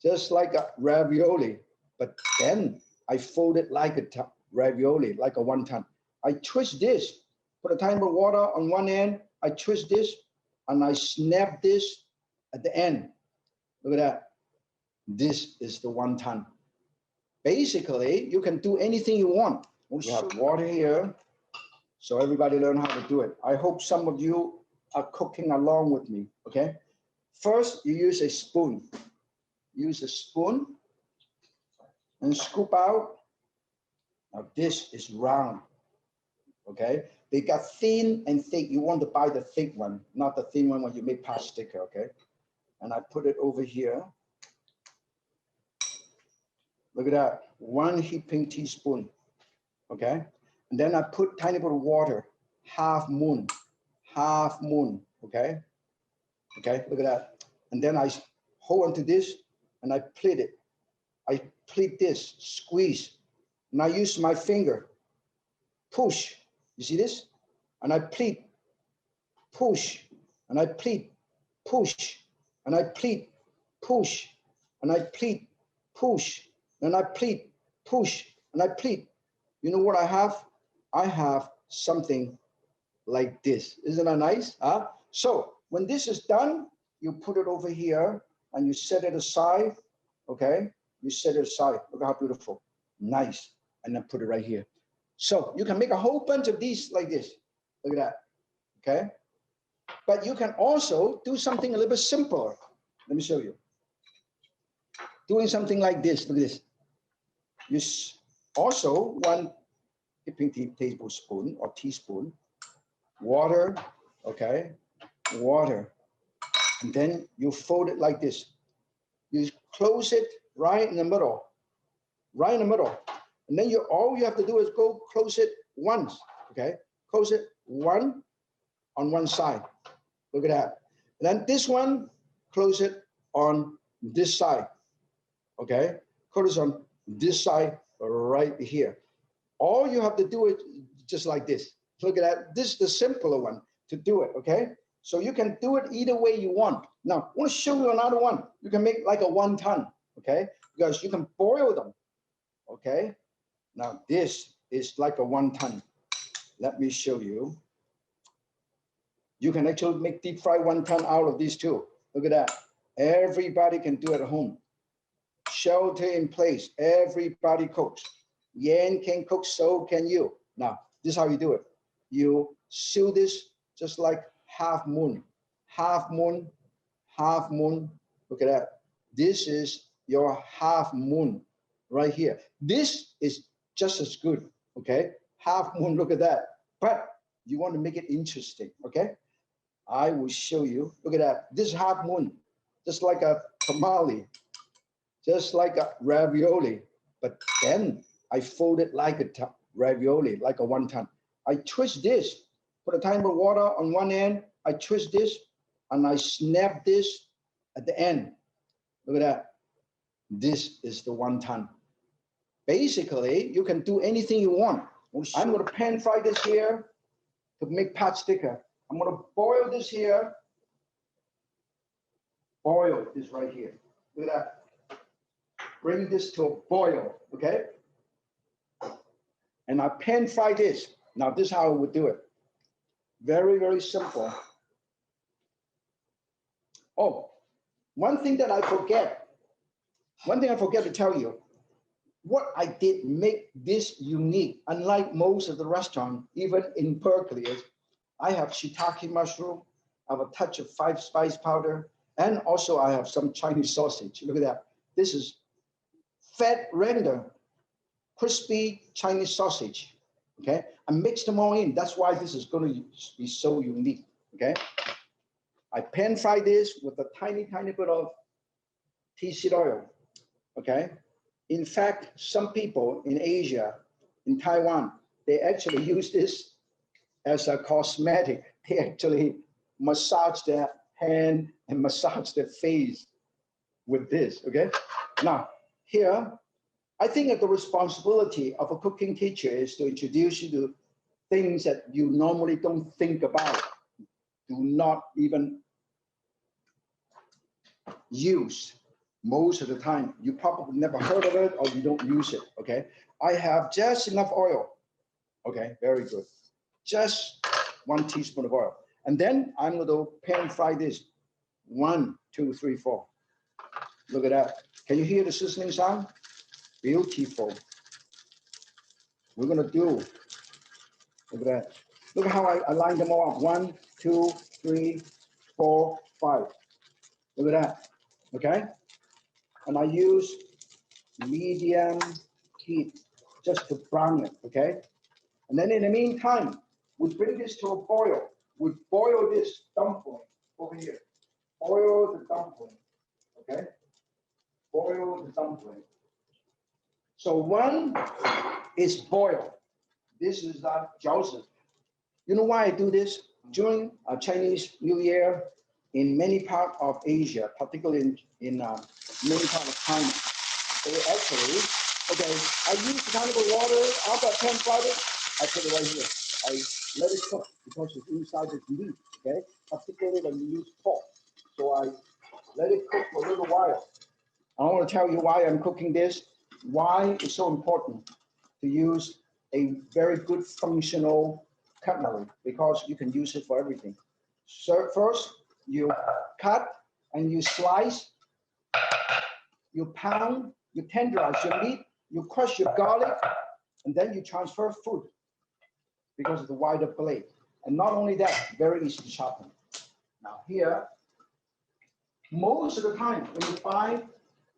just like a ravioli. But then I fold it like a ravioli, like a wonton. I twist this, put a tiny bit of water on one end. I twist this, and I snap this at the end. Look at that. This is the wonton. Basically, you can do anything you want. We have water here, so everybody learn how to do it. I hope some of you are cooking along with me, okay? First, you use a spoon. Use a spoon and scoop out. Now this is round, okay? They got thin and thick. You want to buy the thick one, not the thin one when you make pasta sticker, okay? And I put it over here. Look at that, 1 heaping teaspoon, okay? And then I put tiny bit of water, half moon, okay? Okay, look at that. And then I hold onto this and I pleat it. I pleat this, squeeze, and I use my finger, push. You see this? And I pleat, push, and I pleat, push, and I pleat, push, and I pleat, push, and I pleat, push, and I pleat. You know what I have? I have something like this. Isn't that nice? Huh? So when this is done, you put it over here and you set it aside, okay? You set it aside. Look how beautiful. Nice. And then put it right here. So you can make a whole bunch of these like this. Look at that, okay? But you can also do something a little bit simpler. Let me show you. Doing something like this, look at this. You also 1 heaping tablespoon or teaspoon, water, okay? Water. And then you fold it like this. You close it right in the middle, right in the middle. And then all you have to do is go close it once, okay? Close it one on one side. Look at that. And then this one, close it on this side, okay? Close it on this side right here. All you have to do is just like this. Look at that. This is the simpler one to do it, okay? So you can do it either way you want. Now, I want to show you another one. You can make like a wonton, okay? Because you can boil them, okay? Now, this is like a wonton. Let me show you. You can actually make deep fried wonton out of these too. Look at that. Everybody can do it at home. Shelter in place. Everybody cooks. Yan can cook, so can you. Now, this is how you do it. You seal this just like half moon, half moon, half moon. Look at that. This is your half moon right here. This is just as good, okay? Half moon, look at that. But you want to make it interesting, okay? I will show you. Look at that. This is half moon, just like a tamale, just like a ravioli. But then I fold it like a ravioli, like a wonton. I twist this, put a tiny bit of water on one end. I twist this, and I snap this at the end. Look at that. This is the wonton. Basically, you can do anything you want. I'm going to pan fry this here to make pot sticker. I'm going to boil this here. Boil this right here. Look at that. Bring this to a boil, okay? And I pan fry this. Now, this is how I would do it. Very, very simple. Oh, one thing I forget to tell you, what I did make this unique, unlike most of the restaurants, even in Berkeley, is I have shiitake mushroom, I have a touch of 5-spice powder, and also I have some Chinese sausage. Look at that. This is fat render, crispy Chinese sausage, okay? I mixed them all in. That's why this is going to be so unique, okay? I pan fry this with a tiny, tiny bit of tea seed oil, okay? In fact, some people in Asia, in Taiwan, they actually use this as a cosmetic. They actually massage their hand and massage their face with this, okay? Now, here, I think that the responsibility of a cooking teacher is to introduce you to things that you normally don't think about, do not even use most of the time. You probably never heard of it or you don't use it, okay? I have just enough oil, okay? Very good. Just 1 teaspoon of oil. And then I'm going to pan fry this. 1, 2, 3, 4. Look at that. Can you hear the sizzling sound? Beautiful. We're going to do, look at that. Look at how I line them all up. 1, 2, 3, 4, 5. Look at that. Okay? And I use medium heat just to brown it. Okay? And then in the meantime, we bring this to a boil. We boil this dumpling over here. Boil the dumpling. Okay? Boil the dumpling. So one is boiled. This is Joseph. You know why I do this? During Chinese New Year, in many parts of Asia, particularly in many parts of China, they actually, okay, I use a tiny bit of water. After I pan fried it, I put it right here. I let it cook because it's inside the meat, okay? Particularly when you use pork. So I let it cook for a little while. I want to tell you why I'm cooking this, why it's so important to use a very good functional cutlery, because you can use it for everything. So first, you cut and you slice, you pound, you tenderize your meat, you crush your garlic, and then you transfer food because of the wider blade. And not only that, very easy to sharpen. Now here, most of the time when you buy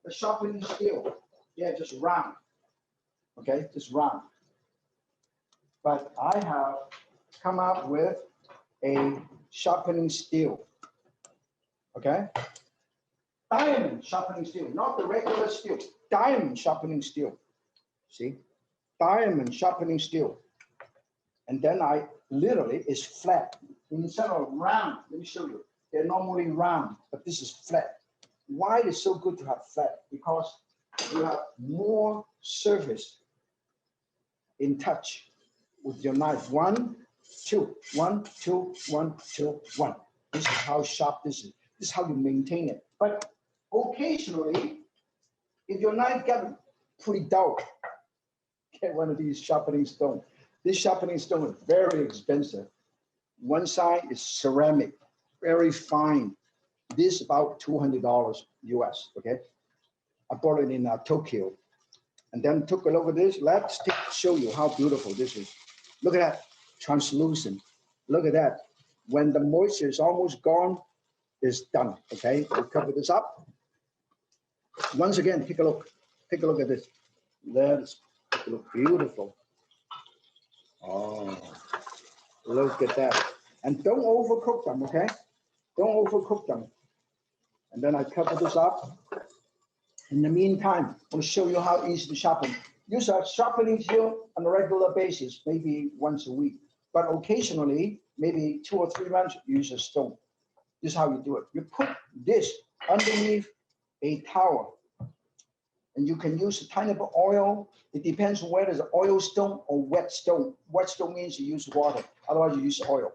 the sharpening steel, yeah, just round, okay, just round. But I have come up with a sharpening steel, okay? Diamond sharpening steel, not the regular steel, diamond sharpening steel. See, diamond sharpening steel. And then I literally, it's flat. Instead of round, let me show you. They're normally round, but this is flat. Why is it so good to have flat? Because you have more surface in touch with your knife. 1, 2, 1, 2, 1, 2, 1. This is how sharp this is. This is how you maintain it. But occasionally, if your knife gets pretty dull, get one of these sharpening stones. This sharpening stone is very expensive. One side is ceramic, very fine. This is about $200 US, okay? I bought it in Tokyo. And then took a look at this. Let's show you how beautiful this is. Look at that, translucent. Look at that. When the moisture is almost gone, it's done, okay? We'll cover this up. Once again, take a look. Take a look at this. Let's look beautiful. Oh, look at that. And don't overcook them, okay? Don't overcook them. And then I cover this up. In the meantime, I'll show you how easy to sharpen. Use a sharpening steel on a regular basis, maybe once a week. But occasionally, maybe 2 or 3 months, use a stone. This is how you do it. You put this underneath a towel. And you can use a tiny bit of oil. It depends on whether it's oil stone or wet stone. Wet stone means you use water. Otherwise, you use oil.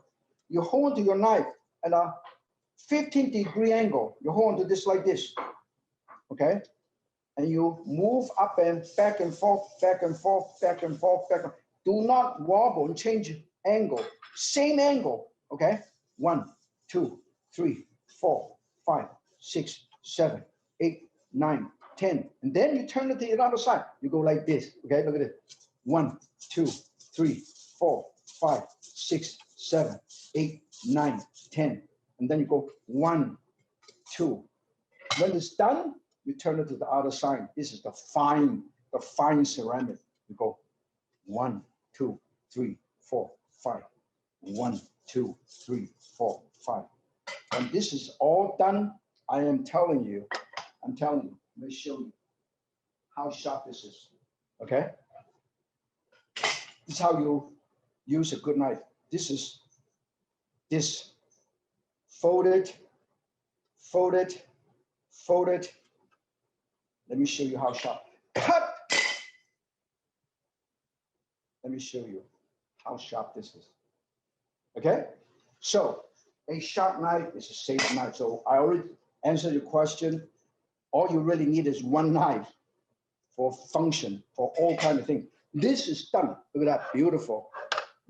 You hold onto your knife at a 15-degree angle. You hold onto this like this, okay? And you move up and back and forth, back and forth, back and forth, back and forth. Do not wobble and change angle. Same angle, okay? 1, 2, 3, 4, 5, 6, 7, 8, 9, 10. And then you turn it to the other side. You go like this, okay? Look at it. 1, 2, 3, 4, 5, 6, 7, 8, 9, 10. And then you go 1, 2. When it's done, you turn it to the other side. This is the fine ceramic. You go 1, 2, 3, 4, 5. 1, 2, 3, 4, 5. When this is all done, I am telling you, let me show you how sharp this is, okay? This is how you use a good knife. This is this folded, folded, folded. Let me show you how sharp. Cut. Let me show you how sharp this is. Okay, so a sharp knife is a safe knife. So I already answered your question. All you really need is one knife for function, for all kind of things. This is done. Look at that, beautiful,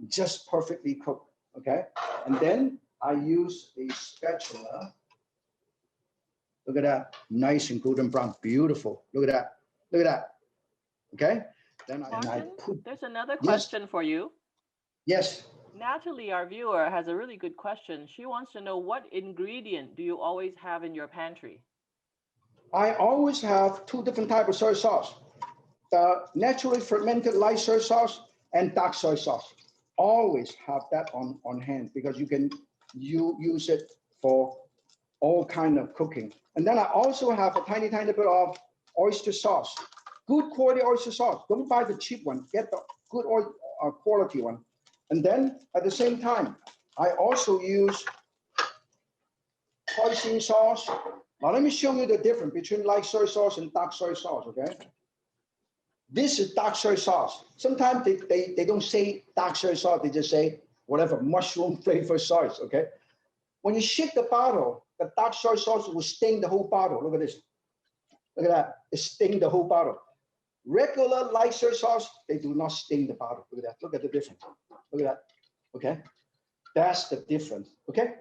just perfectly cooked. Okay, and then I use a spatula. Look at that, nice and golden brown, beautiful. Look at that, look at that. Okay, then I put. There's another Yes. question for you. Yes. Natalie, our viewer, has a really good question. She wants to know, what ingredient do you always have in your pantry? I always have two different types of soy sauce. The naturally fermented light soy sauce and dark soy sauce. Always have that on hand because you use it for all kind of cooking. And then I also have a tiny bit of oyster sauce. Good quality oyster sauce. Don't buy the cheap one. Get the good quality one. And then at the same time, I also use hoisin sauce. Now let me show you the difference between light soy sauce and dark soy sauce, okay? This is dark soy sauce. Sometimes they don't say dark soy sauce, they just say whatever, mushroom flavor sauce, okay? When you shake the bottle, the dark soy sauce will stain the whole bottle. Look at this. Look at that, it stained the whole bottle. Regular light soy sauce, they do not stain the bottle. Look at that, look at the difference. Look at that, okay? That's the difference, okay?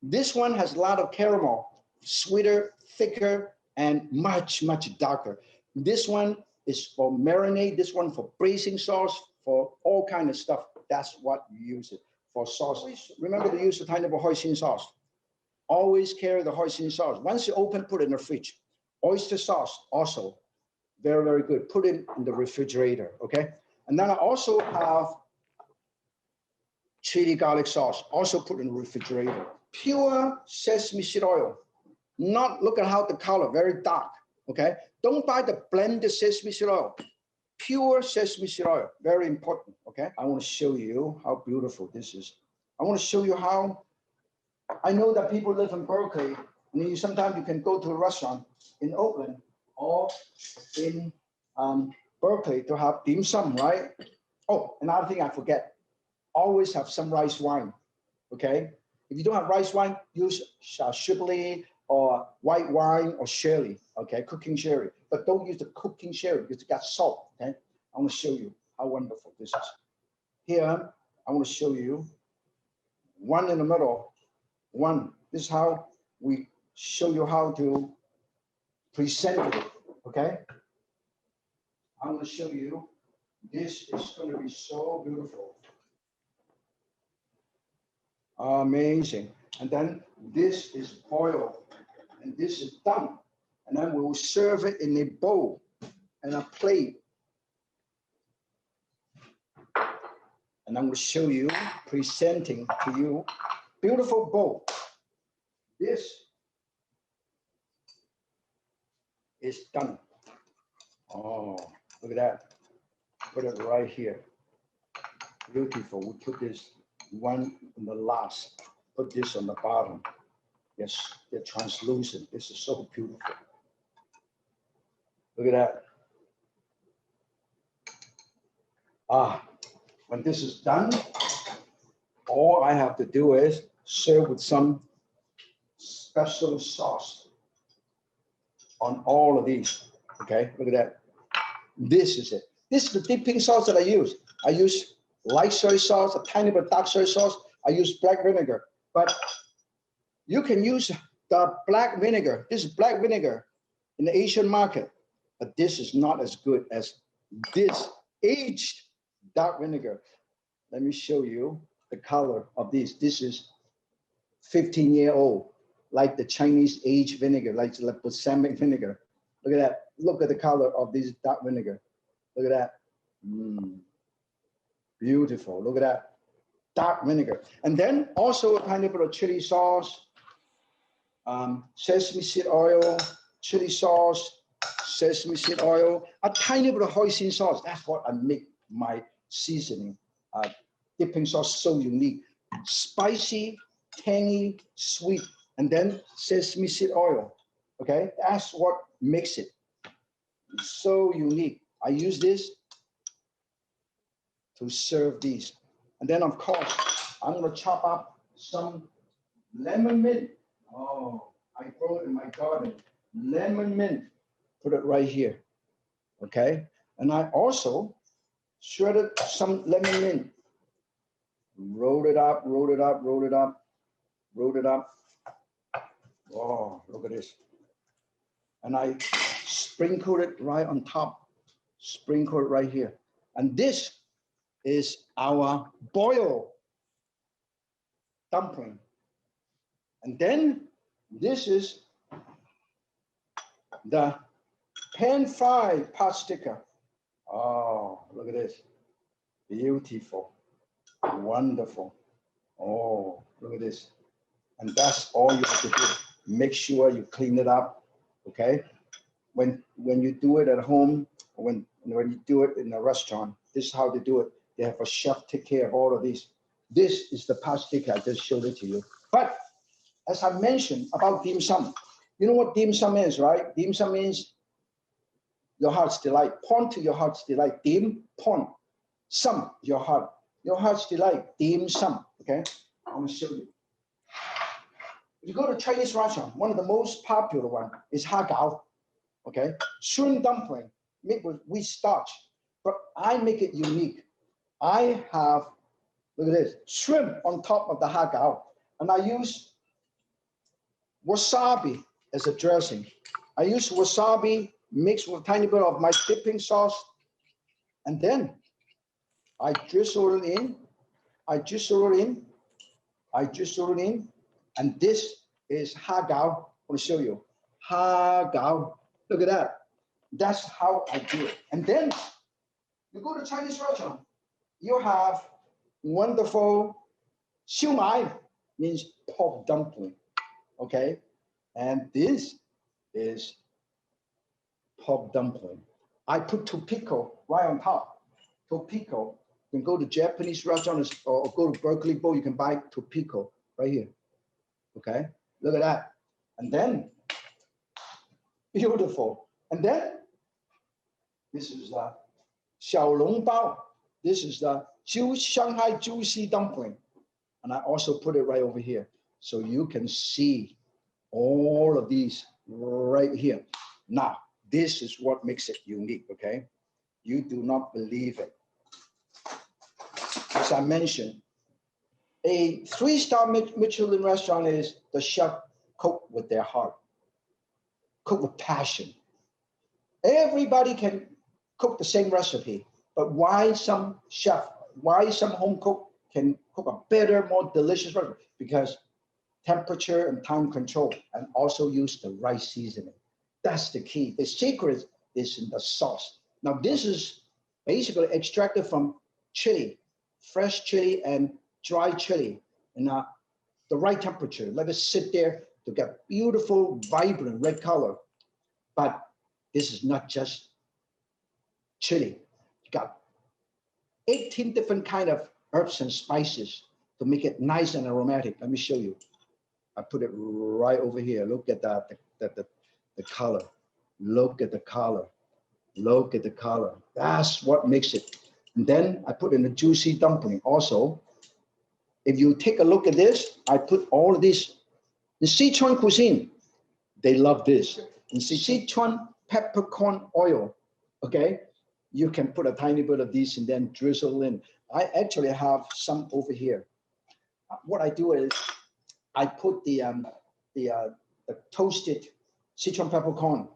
This one has a lot of caramel, sweeter, thicker, and much darker. This one is for marinade, this one for braising sauce, for all kind of stuff. That's what you use it for sauce. Always remember to use a tiny bit of hoisin sauce. Always carry the hoisin sauce. Once you open, put it in the fridge. Oyster sauce, also very good. Put it in the refrigerator, okay? And then I also have chili garlic sauce, also put in the refrigerator. Pure sesame seed oil. Not, look at how the color, very dark, okay? Don't buy the blended sesame seed oil. Pure sesame seed oil, very important, okay? I want to show you how beautiful this is. I want to show you how, I know that people live in Berkeley, and sometimes you can go to a restaurant in Oakland or in Berkeley to have dim sum, right? Oh, another thing I forget, always have some rice wine, okay? If you don't have rice wine, use Chablis or white wine or sherry, okay, cooking sherry. But don't use the cooking sherry because it got salt, okay? I want to show you how wonderful this is. Here, I want to show you one in the middle, one. This is how we show you how to present it, okay? I want to show you, this is going to be so beautiful. Amazing. And then this is boiled and this is done. And then we will serve it in a bowl and a plate. And I'm going to show you, presenting to you, beautiful bowl. This is done. Oh, look at that. Put it right here. Beautiful. We put this one in the last. Put this on the bottom. Yes, they're translucent. This is so beautiful. Look at that. When this is done, all I have to do is serve with some special sauce on all of these. Okay, look at that. This is it. This is the dipping sauce that I use. I use light soy sauce, a tiny bit of dark soy sauce. I use black vinegar, but you can use the black vinegar. This is black vinegar in the Asian market, but this is not as good as this aged dark vinegar. Let me show you the color of this. This is 15-year-old, like the Chinese aged vinegar, like the balsamic vinegar. Look at that. Look at the color of this dark vinegar. Look at that. Beautiful. Look at that. Dark vinegar. And then also a tiny bit of chili sauce, sesame seed oil, chili sauce, sesame seed oil, a tiny bit of hoisin sauce. That's what I make my seasoning dipping sauce so unique. Spicy, tangy, sweet, and then sesame seed oil. Okay, that's what makes it so unique. I use this to serve these. And then of course, I'm gonna chop up some lemon mint. Oh, I grow it in my garden. Lemon mint, put it right here, okay? And I also shredded some lemon mint. Roll it up, roll it up, roll it up, roll it up. Oh, look at this. And I sprinkle it right on top, sprinkle it right here. And this is our boiled dumpling. And then this is the pan-fried pot sticker. Oh, look at this. Beautiful, wonderful. Oh, look at this. And that's all you have to do. Make sure you clean it up, okay? When you do it at home, when you do it in a restaurant, this is how they do it. They have a chef take care of all of these. This is the pot sticker. I just showed it to you. But as I mentioned about dim sum, you know what dim sum is, right? Dim sum means your heart's delight. Point to your heart's delight. Dim, point. Sum, your heart. Your heart's delight. Dim sum. Okay? I'm going to show you. If you go to Chinese restaurant, one of the most popular one is hagao. Okay? Shrimp dumpling made with wheat starch. But I make it unique. I have, look at this, shrimp on top of the hagao. And I use wasabi as a dressing. I use wasabi mixed with a tiny bit of my dipping sauce. And then I drizzle it in. I drizzle it in. I drizzle it in. And this is hagao. I want to show you. Hagao. Look at that. That's how I do it. And then you go to Chinese restaurant. You have wonderful siu mai, means pork dumpling. Okay? And this is pork dumpling. I put topiko right on top. Topiko. You can go to Japanese restaurants or go to Berkeley Bowl, you can buy topiko right here. Okay? Look at that. And then, beautiful. And then, this is the xiaolongbao. This is the Shanghai juicy dumpling. And I also put it right over here. So you can see all of these right here. Now, this is what makes it unique, okay? You do not believe it. As I mentioned, a 3-star Michelin restaurant is the chef cook with their heart, cook with passion. Everybody can cook the same recipe, but why some home cook can cook a better, more delicious recipe? Because temperature and time control, and also use the right seasoning. That's the key. The secret is in the sauce. Now, this is basically extracted from chili, fresh chili and dry chili, in the right temperature. Let it sit there to get beautiful, vibrant red color. But this is not just chili. You got 18 different kind of herbs and spices to make it nice and aromatic. Let me show you. I put it right over here. Look at that, the color. Look at the color. Look at the color. That's what makes it. And then I put in the juicy dumpling also. If you take a look at this, I put all of this. The Sichuan cuisine, they love this. In Sichuan peppercorn oil, okay? You can put a tiny bit of this and then drizzle in. I actually have some over here. What I do is I put the toasted Sichuan peppercorn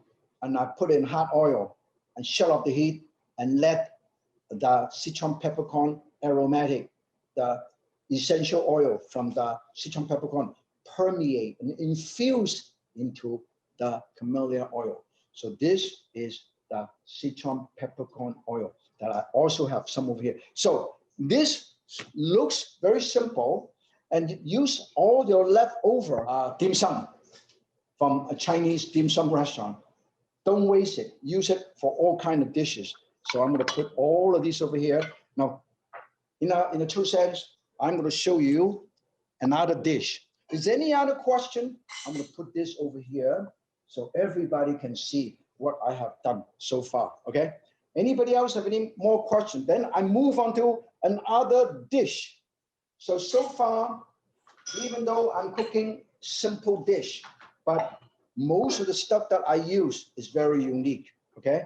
and I put it in hot oil and shut off the heat and let the Sichuan peppercorn aromatic, the essential oil from the Sichuan peppercorn permeate and infuse into the camellia oil. So this is the Sichuan peppercorn oil that I also have some over here. So this looks very simple, and use all your leftover dim sum from a Chinese dim sum restaurant. Don't waste it. Use it for all kinds of dishes. So I'm going to put all of these over here. Now, in a true sense, I'm going to show you another dish. Is there any other question? I'm going to put this over here so everybody can see what I have done so far, okay? Anybody else have any more questions? Then I move on to another dish. So far, even though I'm cooking simple dish, but most of the stuff that I use is very unique, okay?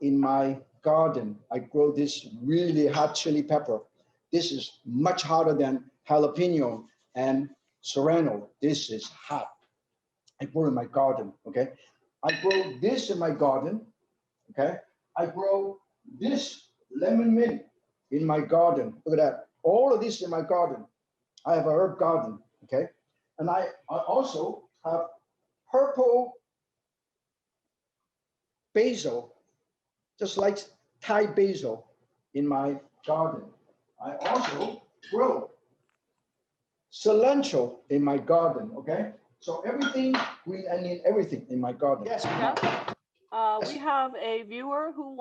In my garden, I grow this really hot chili pepper. This is much hotter than jalapeno and serrano. This is hot. I grow in my garden, okay? I grow this in my garden, okay? I grow this lemon mint in my garden. Look at that. All of this in my garden. I have a herb garden, okay? And I also have purple basil, just like Thai basil in my garden. I also grow cilantro in my garden, okay? So everything, green onion, everything in my garden. Yes. We have a viewer who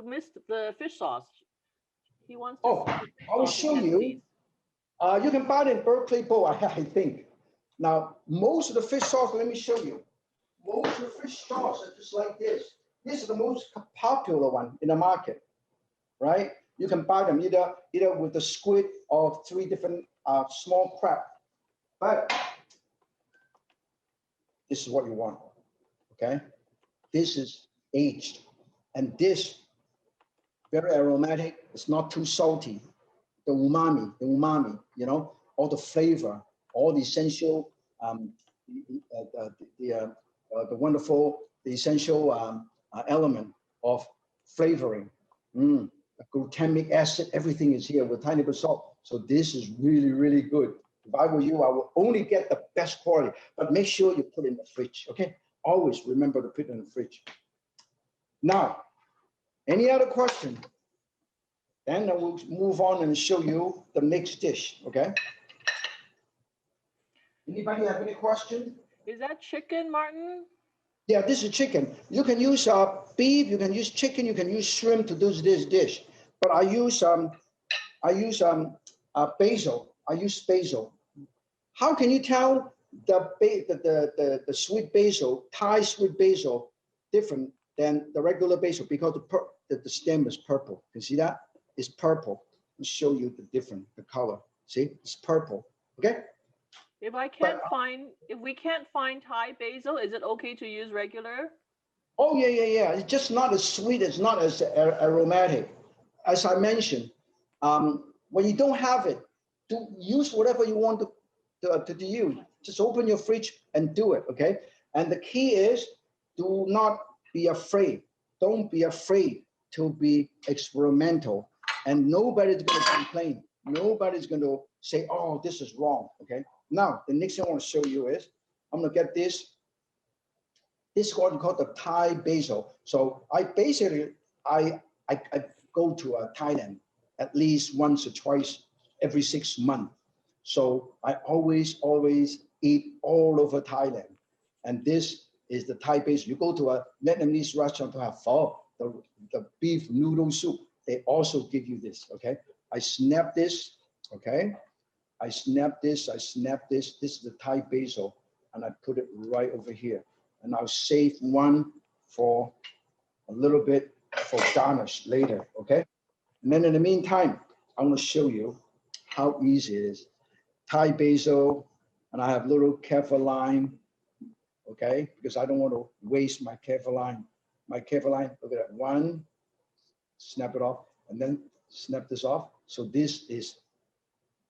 missed the fish sauce. He wants to. Oh, I'll show you. You can buy it in Berkeley Bowl, I think. Now, most of the fish sauce, let me show you. Most of the fish sauce are just like this. This is the most popular one in the market, right? You can buy them either with the squid or 3 different small crab. But this is what you want, okay? This is aged, and this very aromatic. It's not too salty. The umami, you know, all the flavor, all the essential, the wonderful, the essential element of flavoring. The glutamic acid, everything is here with tiny bit of salt. So this is really, really good. If I were you, I would only get the best quality, but make sure you put it in the fridge, okay? Always remember to put it in the fridge. Now, any other question? Then I will move on and show you the next dish, okay? Anybody have any question? Is that chicken, Martin? Yeah, this is chicken. You can use beef, you can use chicken, you can use shrimp to do this dish. But I use basil. I use basil. How can you tell the sweet basil, Thai sweet basil, different than the regular basil? Because the stem is purple. You see that? It's purple. I'll show you the different, the color. See, it's purple. Okay. If we can't find Thai basil, is it okay to use regular? Oh yeah. It's just not as sweet. It's not as aromatic. As I mentioned, when you don't have it, use whatever you want to use. Just open your fridge and do it. Okay. And the key is, do not be afraid. Don't be afraid to be experimental. And nobody's going to complain. Nobody's going to say, oh, this is wrong, okay? Now, the next thing I want to show you is, I'm going to get this. This is what we call the Thai basil. So I basically, I go to Thailand at least once or twice every 6 months. So I always eat all over Thailand. And this is the Thai basil. You go to a Vietnamese restaurant to have pho, the beef noodle soup. They also give you this, okay? I snap this, okay? I snap this. This is the Thai basil, and I put it right over here. And I'll save one for a little bit for garnish later, okay? And then in the meantime, I'm gonna show you how easy it is. Thai basil, and I have little kaffir lime, okay? Because I don't want to waste my kaffir lime. My kaffir lime, look at that, one, snap it off, and then snap this off. So this is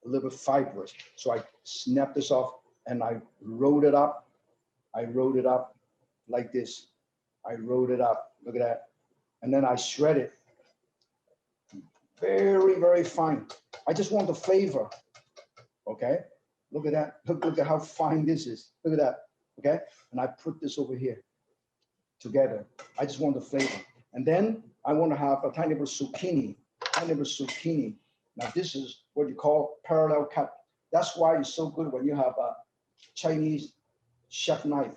a little bit fibrous. So I snap this off and I rolled it up. I rolled it up like this. I rolled it up, look at that. And then I shred it very, very fine. I just want the flavor, okay? Look at that, look at how fine this is. Look at that, okay? And I put this over here together. I just want the flavor. And then I want to have a tiny bit of zucchini, Now this is what you call parallel cut. That's why it's so good when you have a Chinese chef knife.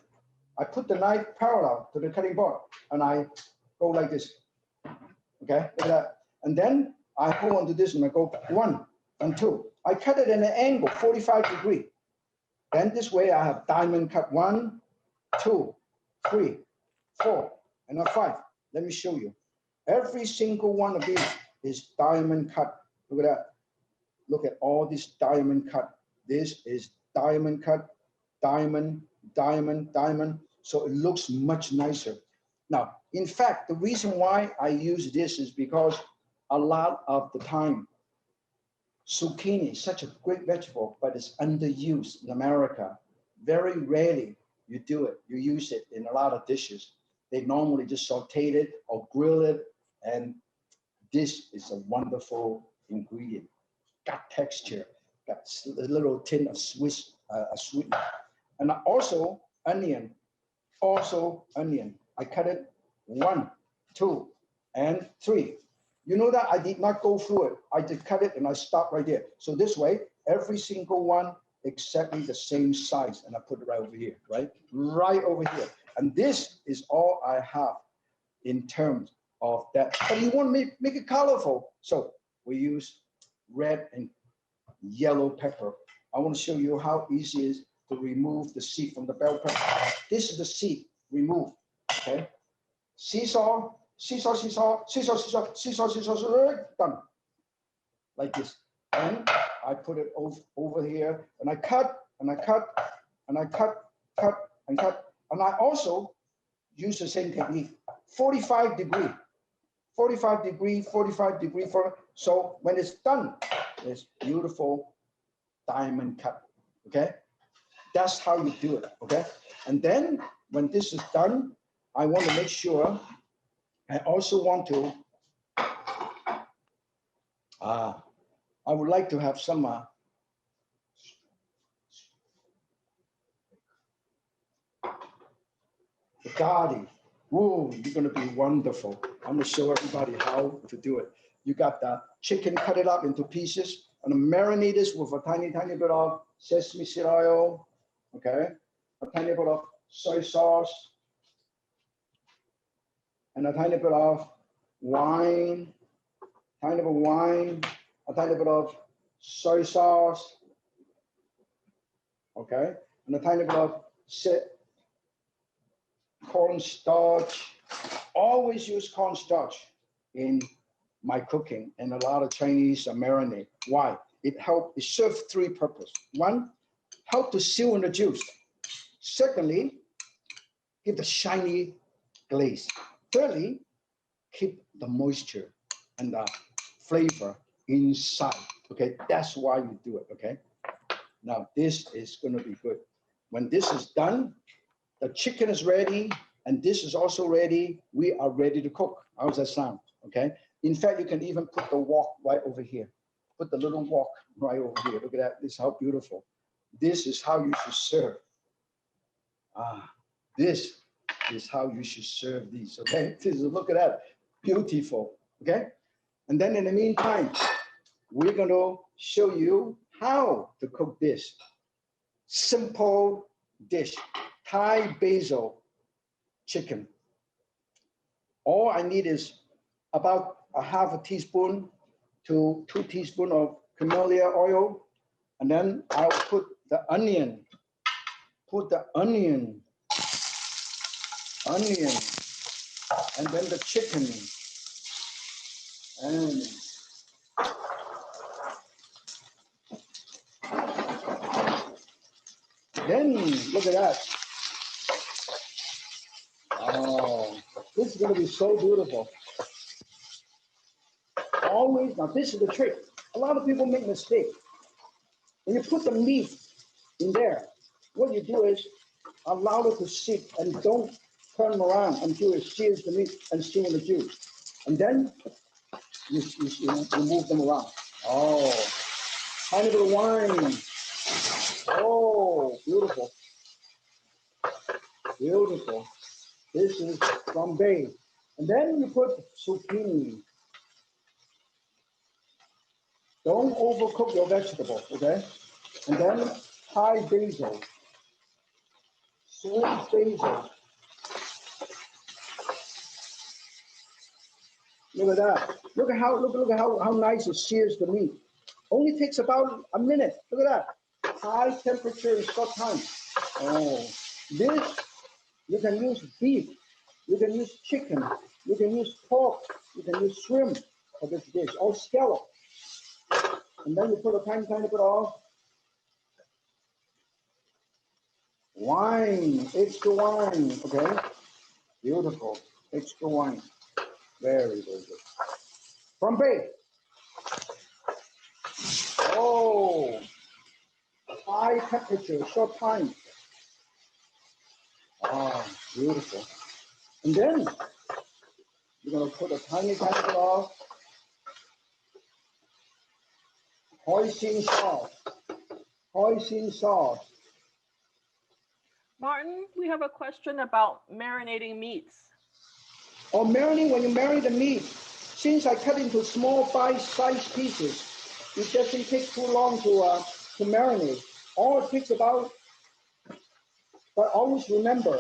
I put the knife parallel to the cutting board and I go like this, okay? Look at that. And then I go on to this and I go 1 and 2. I cut it in an angle, 45 degree. Then this way I have diamond cut 1, 2, 3, 4, and a 5. Let me show you. Every single one of these is diamond cut. Look at that. Look at all this diamond cut. This is diamond cut, diamond, diamond, diamond. So it looks much nicer. Now, in fact, the reason why I use this is because a lot of the time, zucchini is such a great vegetable, but it's underused in America. Very rarely you do it. You use it in a lot of dishes. They normally just saute it or grill it. And this is a wonderful ingredient. Got texture, got a little tin of Swiss sweetness. And also onion, I cut it 1, 2, and 3. You know that I did not go through it. I did cut it and I stopped right there. So this way, every single one exactly the same size. And I put it right over here, right? Right over here. And this is all I have in terms of that. But you want to make it colorful. So we use red and yellow pepper. I want to show you how easy it is to remove the seed from the bell pepper. This is the seed, remove, okay? Seesaw, done, like this. And I put it over here, and I cut, and I cut, and I cut, and cut. And I also use the same technique, 45 degree, 45 degree, 45 degree. So when it's done, it's beautiful diamond cut, okay? That's how you do it, okay? And then when this is done, I want to make sure, I also want to, I would like to have some garlic. Ooh, you're gonna be wonderful. I'm gonna show everybody how to do it. You got the chicken, cut it up into pieces, and marinate this with a tiny bit of sesame seed oil, okay? A tiny bit of soy sauce, and a tiny bit of wine, a tiny bit of soy sauce, okay? And a tiny bit of cornstarch. Always use cornstarch in my cooking, and a lot of Chinese marinade. Why? It serves 3 purposes. 1, help to seal in the juice. Secondly, give the shiny glaze. Thirdly, keep the moisture and the flavor inside. Okay, that's why you do it. Okay, now this is going to be good. When this is done, the chicken is ready, and this is also ready. We are ready to cook. How's that sound? Okay. In fact, you can even put the wok right over here. Put the little wok right over here. Look at that. This is how beautiful. This is how you should serve. This is how you should serve these. Okay. Look at that. Beautiful. Okay. And then in the meantime, we're going to show you how to cook this simple dish, Thai basil chicken. All I need is about a half a teaspoon to 2 teaspoons of camellia oil. And then I'll put the onion, and then the chicken. And then look at that. Oh, this is going to be so beautiful. Always, now this is the trick. A lot of people make mistakes. When you put the meat in there, what you do is allow it to sit and don't turn them around until it sears the meat and seal the juice. And then you move them around. Oh, tiny bit of wine. Oh, beautiful. Beautiful. This is Bombay. And then you put zucchini. Don't overcook your vegetables, okay? And then Thai basil, sweet basil. Look at that. Look at how nice it sears the meat. Only takes about a minute. Look at that. High temperature in short time. Oh, this, you can use beef, you can use chicken, you can use pork, you can use shrimp for this dish, or scallop. And then you put a tiny bit of wine, extra wine, okay? Beautiful, extra wine. Very, very good. Bombay. Oh, high temperature, short time. Ah, beautiful. And then you're gonna put a tiny bit of hoisin sauce. Hoisin sauce. Martin, we have a question about marinating meats. Or marinate, when you marinate the meat, since I cut into small bite-sized pieces, it doesn't take too long to marinate. All it takes about, but always remember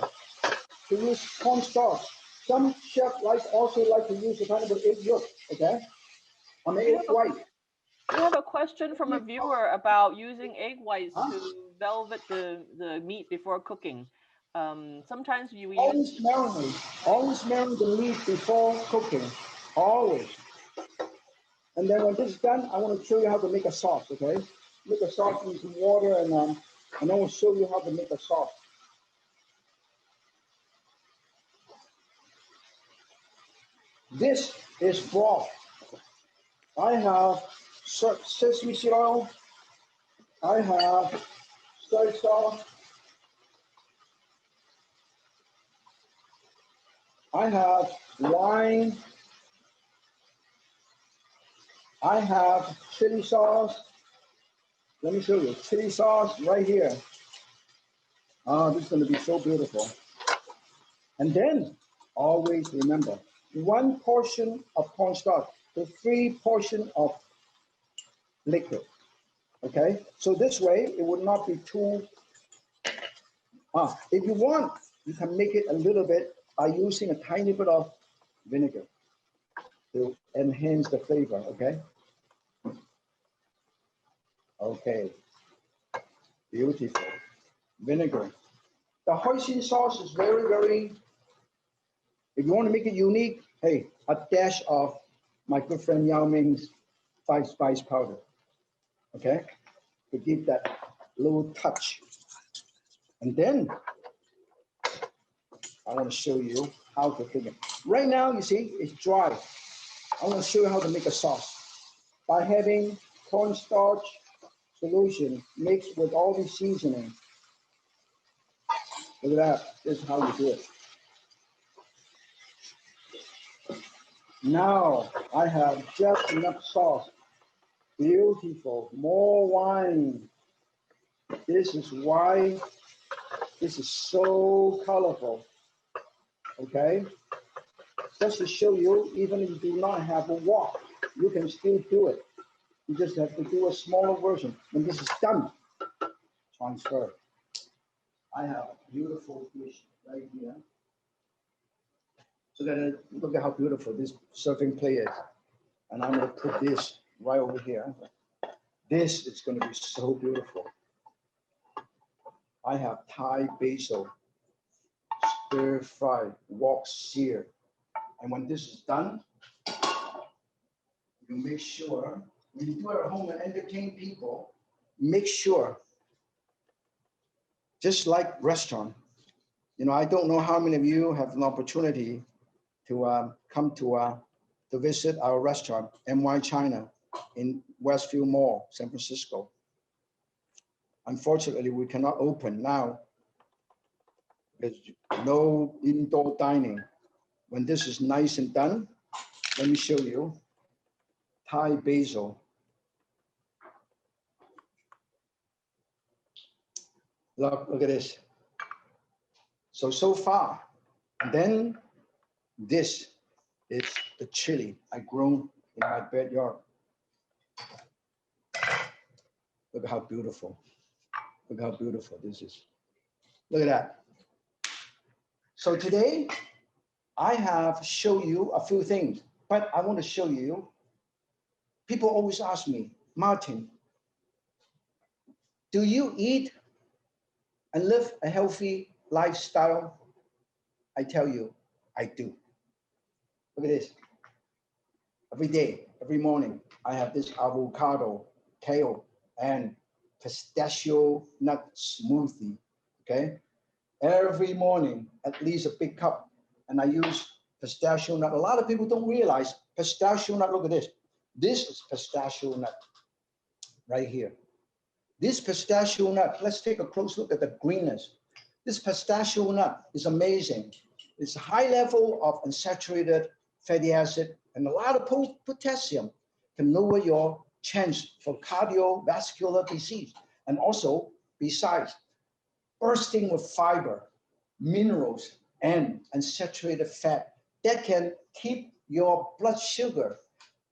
to use cornstarch. Some chefs also like to use a kind of an egg yolk, okay? On the egg white. We have a question from a viewer about using egg whites to velvet the meat before cooking. Sometimes you use... Always marinate the meat before cooking, always. And then when this is done, I want to show you how to make a sauce, okay? Make a sauce in some water, and I will show you how to make a sauce. This is broth. I have sesame seed oil. I have soy sauce. I have wine. I have chili sauce. Let me show you. Chili sauce right here. Oh, this is going to be so beautiful. And then always remember, 1 portion of cornstarch to 3 portions of liquid. Okay? So this way, it would not be too... if you want, you can make it a little bit by using a tiny bit of vinegar to enhance the flavor, okay? Okay, beautiful. Vinegar. The hoisin sauce is very, very, if you want to make it unique, hey, a dash of my good friend Yao Ming's 5 spice powder, okay? To give that little touch. And then I want to show you how to cook it. Right now, you see, it's dry. I want to show you how to make a sauce. By having cornstarch solution mixed with all the seasoning. Look at that. This is how you do it. Now I have just enough sauce. Beautiful. More wine. This is why this is so colorful. Okay? Just to show you, even if you do not have a wok, you can still do it. You just have to do a smaller version. When this is done, transfer. I have a beautiful dish right here. So look at how beautiful this serving plate is. And I'm gonna put this right over here. This is gonna be so beautiful. I have Thai basil, stir fry, wok sear. And when this is done, you make sure, when you do it at home and entertain people, make sure, just like restaurant, you know, I don't know how many of you have an opportunity to come to visit our restaurant, NY China, in Westfield Mall, San Francisco. Unfortunately, we cannot open now. There's no indoor dining. When this is nice and done, let me show you. Thai basil. Look at this. So far, and then this is the chili I grown in my backyard. Look at how beautiful. Look how beautiful this is. Look at that. So today, I have shown you a few things. But I want to show you, people always ask me, Martin, do you eat and live a healthy lifestyle? I tell you, I do. Look at this. Every day, every morning, I have this avocado, kale, and pistachio nut smoothie, okay? Every morning, at least a big cup. And I use pistachio nut. A lot of people don't realize pistachio nut, look at this. This is pistachio nut right here. This pistachio nut, let's take a close look at the greenness. This pistachio nut is amazing. It's a high level of unsaturated fatty acid and a lot of potassium can lower your chance for cardiovascular disease. And also, besides, bursting with fiber, minerals, and unsaturated fat that can keep your blood sugar,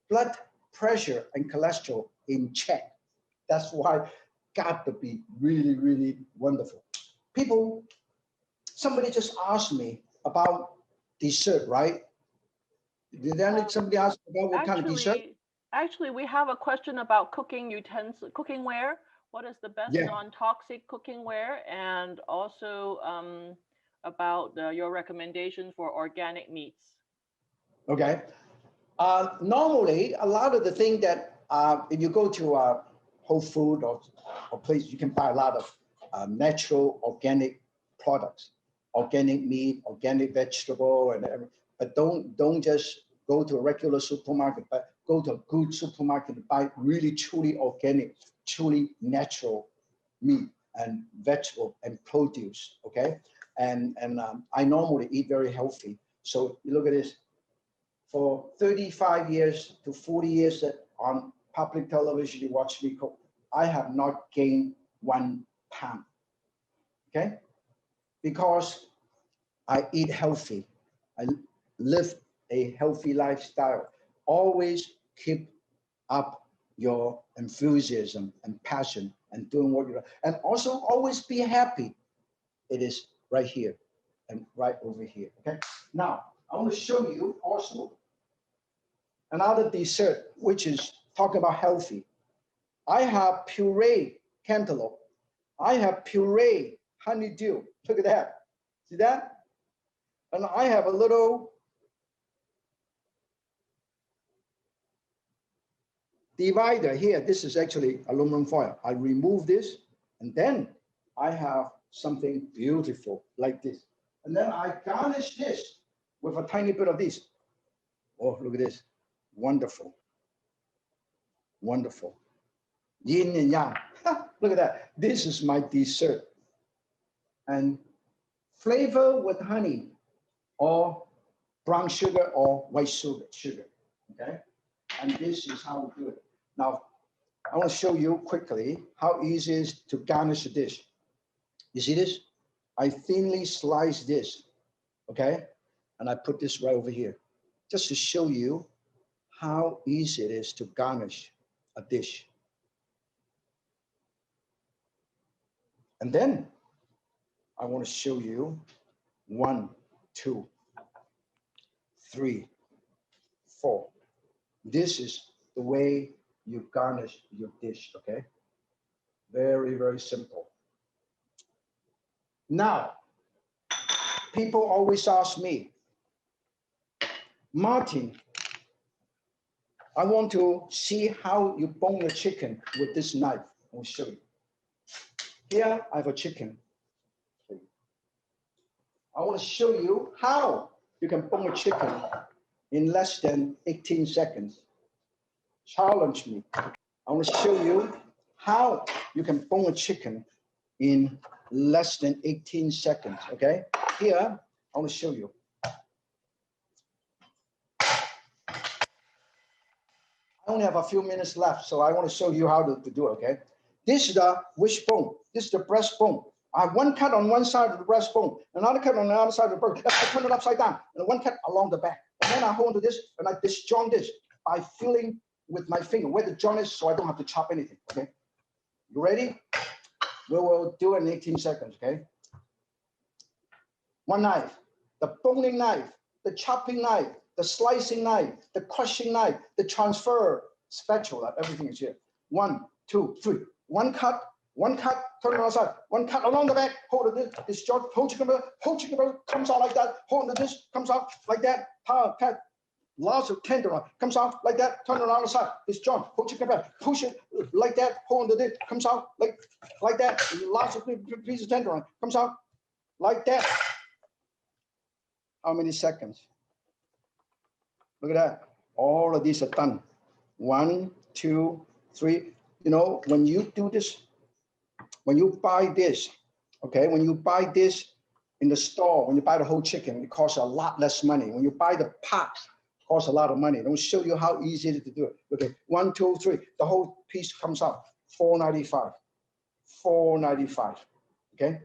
blood pressure, and cholesterol in check. That's why got to be really, really wonderful. People, somebody just asked me about dessert, right? Did somebody ask about what kind of dessert? Actually, we have a question about cooking ware. What is the best Yeah. non-toxic cooking ware? And also about your recommendation for organic meats. Okay. Normally, a lot of the thing that if you go to Whole Food or place, you can buy a lot of natural organic products, organic meat, organic vegetable, and everything. But don't just go to a regular supermarket, but go to a good supermarket and buy really truly organic, truly natural meat and vegetable and produce. Okay, and I normally eat very healthy. So you look at this. For 35 years to 40 years that on public television you watch me cook, I have not gained 1 pound. Okay, because I eat healthy. I live a healthy lifestyle. Always keep up your enthusiasm and passion and doing what you do. And also always be happy. It is right here and right over here. Okay. Now I want to show you also another dessert, which is talking about healthy. I have puree cantaloupe. I have puree honeydew. Look at that. See that? And I have a little divider here. This is actually aluminum foil. I remove this, and then I have something beautiful like this. And then I garnish this with a tiny bit of this. Oh, look at this. Wonderful. Wonderful. Yin and yang. Look at that. This is my dessert. And flavor with honey or brown sugar or white sugar. Okay. And this is how we do it. Now, I want to show you quickly how easy it is to garnish a dish. You see this? I thinly slice this. Okay. And I put this right over here just to show you how easy it is to garnish a dish. And then I want to show you 1, 2, 3, 4. This is the way you garnish your dish, okay? Very, very simple. Now, people always ask me, Martin, I want to see how you bone a chicken with this knife. I'll show you. Here, I have a chicken. I want to show you how you can bone a chicken in less than 18 seconds. Challenge me. I want to show you how you can bone a chicken in less than 18 seconds, okay? Here, I want to show you. I only have a few minutes left, so I want to show you how to do it, okay? This is the wishbone. This is the breastbone. I have one cut on one side of the breastbone, another cut on the other side of the breast. I turn it upside down, and one cut along the back. And then I hold to this, and I disjoint this by feeling with my finger where the joint is, so I don't have to chop anything, okay? You ready? We will do it in 18 seconds, okay? One knife, the boning knife, the chopping knife, the slicing knife, the crushing knife, the transfer spatula, everything is here. 1, 2, 3. One cut, turn it on the side. One cut along the back, hold it, this joint, whole chicken breast comes out like that, hold it, this comes out like that, power cut, lots of tenderloin, comes out like that, turn it on the side, this joint, whole chicken breast, push it like that, hold it, comes out like that, lots of pieces of tenderloin, comes out like that. How many seconds? Look at that. All of these are done. 1, 2, 3. You know, when you do this, when you buy this, okay, when you buy this in the store, when you buy the whole chicken, it costs a lot less money. When you buy the parts, it costs a lot of money. Let me show you how easy it is to do it. Okay, 1, 2, 3. The whole piece comes out $4.95. $4.95. Okay.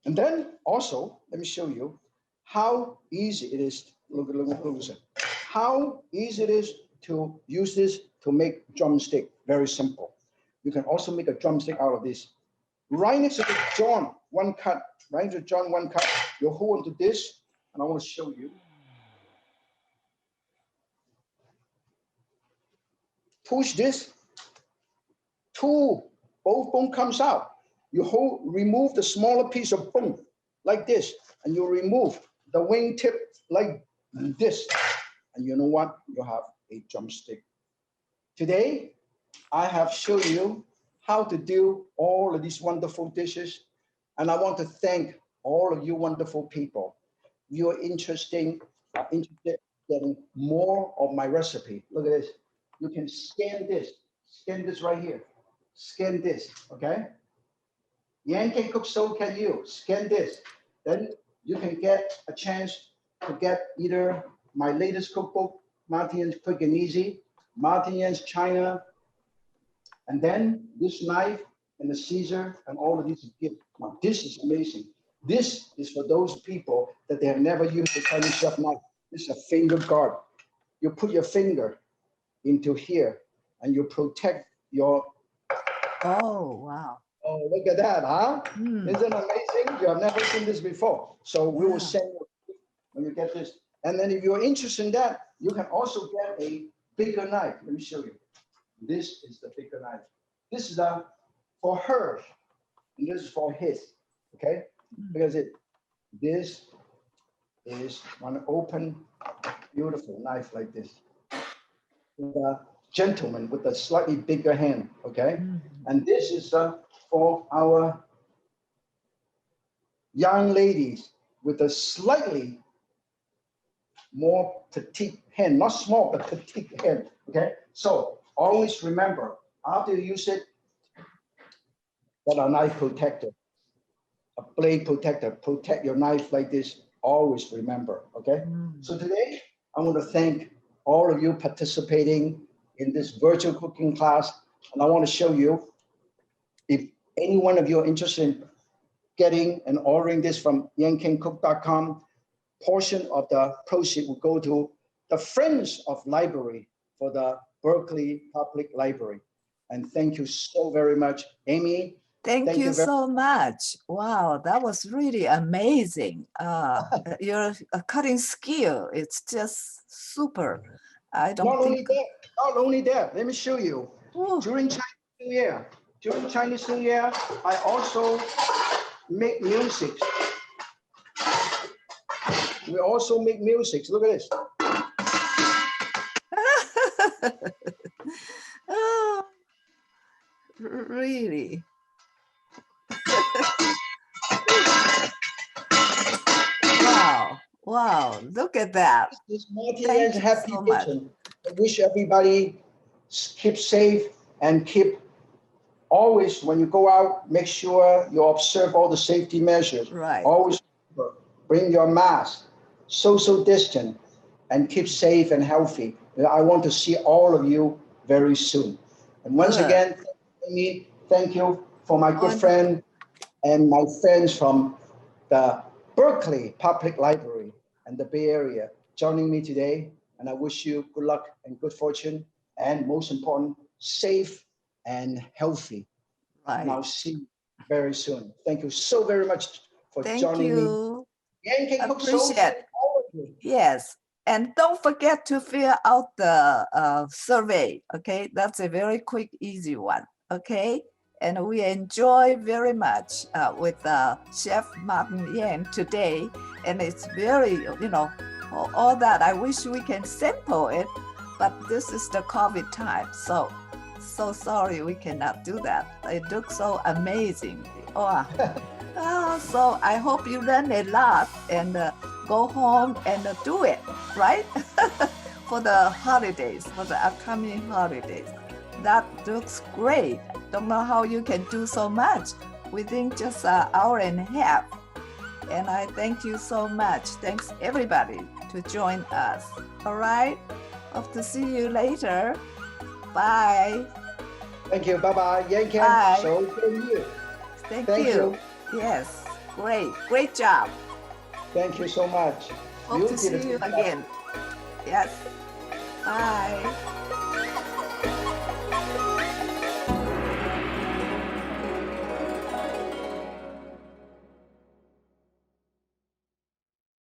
And then also, let me show you how easy it is. Look, how easy it is to use this to make drumstick. Very simple. You can also make a drumstick out of this. Right next to the joint, one cut. Right next to the joint, one cut. You hold onto this, and I want to show you. Push this. Both bone comes out. You remove the smaller piece of bone like this, and you remove the wing tip like this. And you know what? You have a drumstick. Today, I have shown you how to do all of these wonderful dishes. And I want to thank all of you wonderful people. You are interested in getting more of my recipe. Look at this. You can scan this right here. Scan this, okay? Yan can cook, so can you. Scan this. Then you can get a chance to get either my latest cookbook, Martin Yan's Quick and Easy, Martin Yan's China, and then this knife and the Caesar and all of these gifts. Now, this is amazing. This is for those people that they have never used a Chinese chef knife. This is a finger guard. You put your finger into here and you protect your. Oh, wow. Oh, look at that, huh? Mm. Isn't it amazing? You have never seen this before. So we will send you when you get this. And then if you're interested in that, you can also get a bigger knife. Let me show you. This is the bigger knife. This is for her, and this is for his, okay? Because this is one open, beautiful knife like this. The gentleman with a slightly bigger hand, okay? And this is for our young ladies with a slightly more petite hand, not small, but petite hand, okay? So always remember, after you use it, that a knife protector, a blade protector, protect your knife like this, always remember, okay? So today, I want to thank all of you participating in this virtual cooking class, and I want to show you, if any one of you are interested in getting and ordering this from yancancook.com, portion of the proceeds will go to the Friends of Library for the Berkeley Public Library. And thank you so very much, Amy. Thank you so much. Wow, that was really amazing. Your cutting skill, it's just super. I don't Not think. only that, let me show you. Ooh. During Chinese New Year, I also make music. We also make music. Look at this. Oh, really? Wow, wow, look at that. This Martin Happy so Kitchen. I wish everybody keep safe and keep always, when you go out, make sure you observe all the safety measures. Right. Always bring your mask, social distance, and keep safe and healthy. I want to see all of you very soon. And once again, thank you for my good friend and my friends from the Berkeley Public Library and the Bay Area joining me today. And I wish you good luck and good fortune, and most important, safe and healthy. Right. And I'll see you very soon. Thank you so very much for joining me. Thank you. Appreciate. Yes. And don't forget to fill out the survey, okay? That's a very quick, easy one, okay? And we enjoy very much with Chef Martin Yan today. And it's very, you know, all that. I wish we can sample it, but this is the COVID time. So sorry we cannot do that. It looks so amazing. Oh, so I hope you learn a lot and go home and do it, right? For the holidays, for the upcoming holidays. That looks great. Don't know how you can do so much within just an hour and a half. And I thank you so much. Thanks everybody to join us. All right. Hope to see you later. Bye. Thank you. Bye-bye. Yan Ken. Bye. So thank you. Thank you. Yes. Great job. Thank you so much. Hope to see did a you good job. again. Yes. Bye.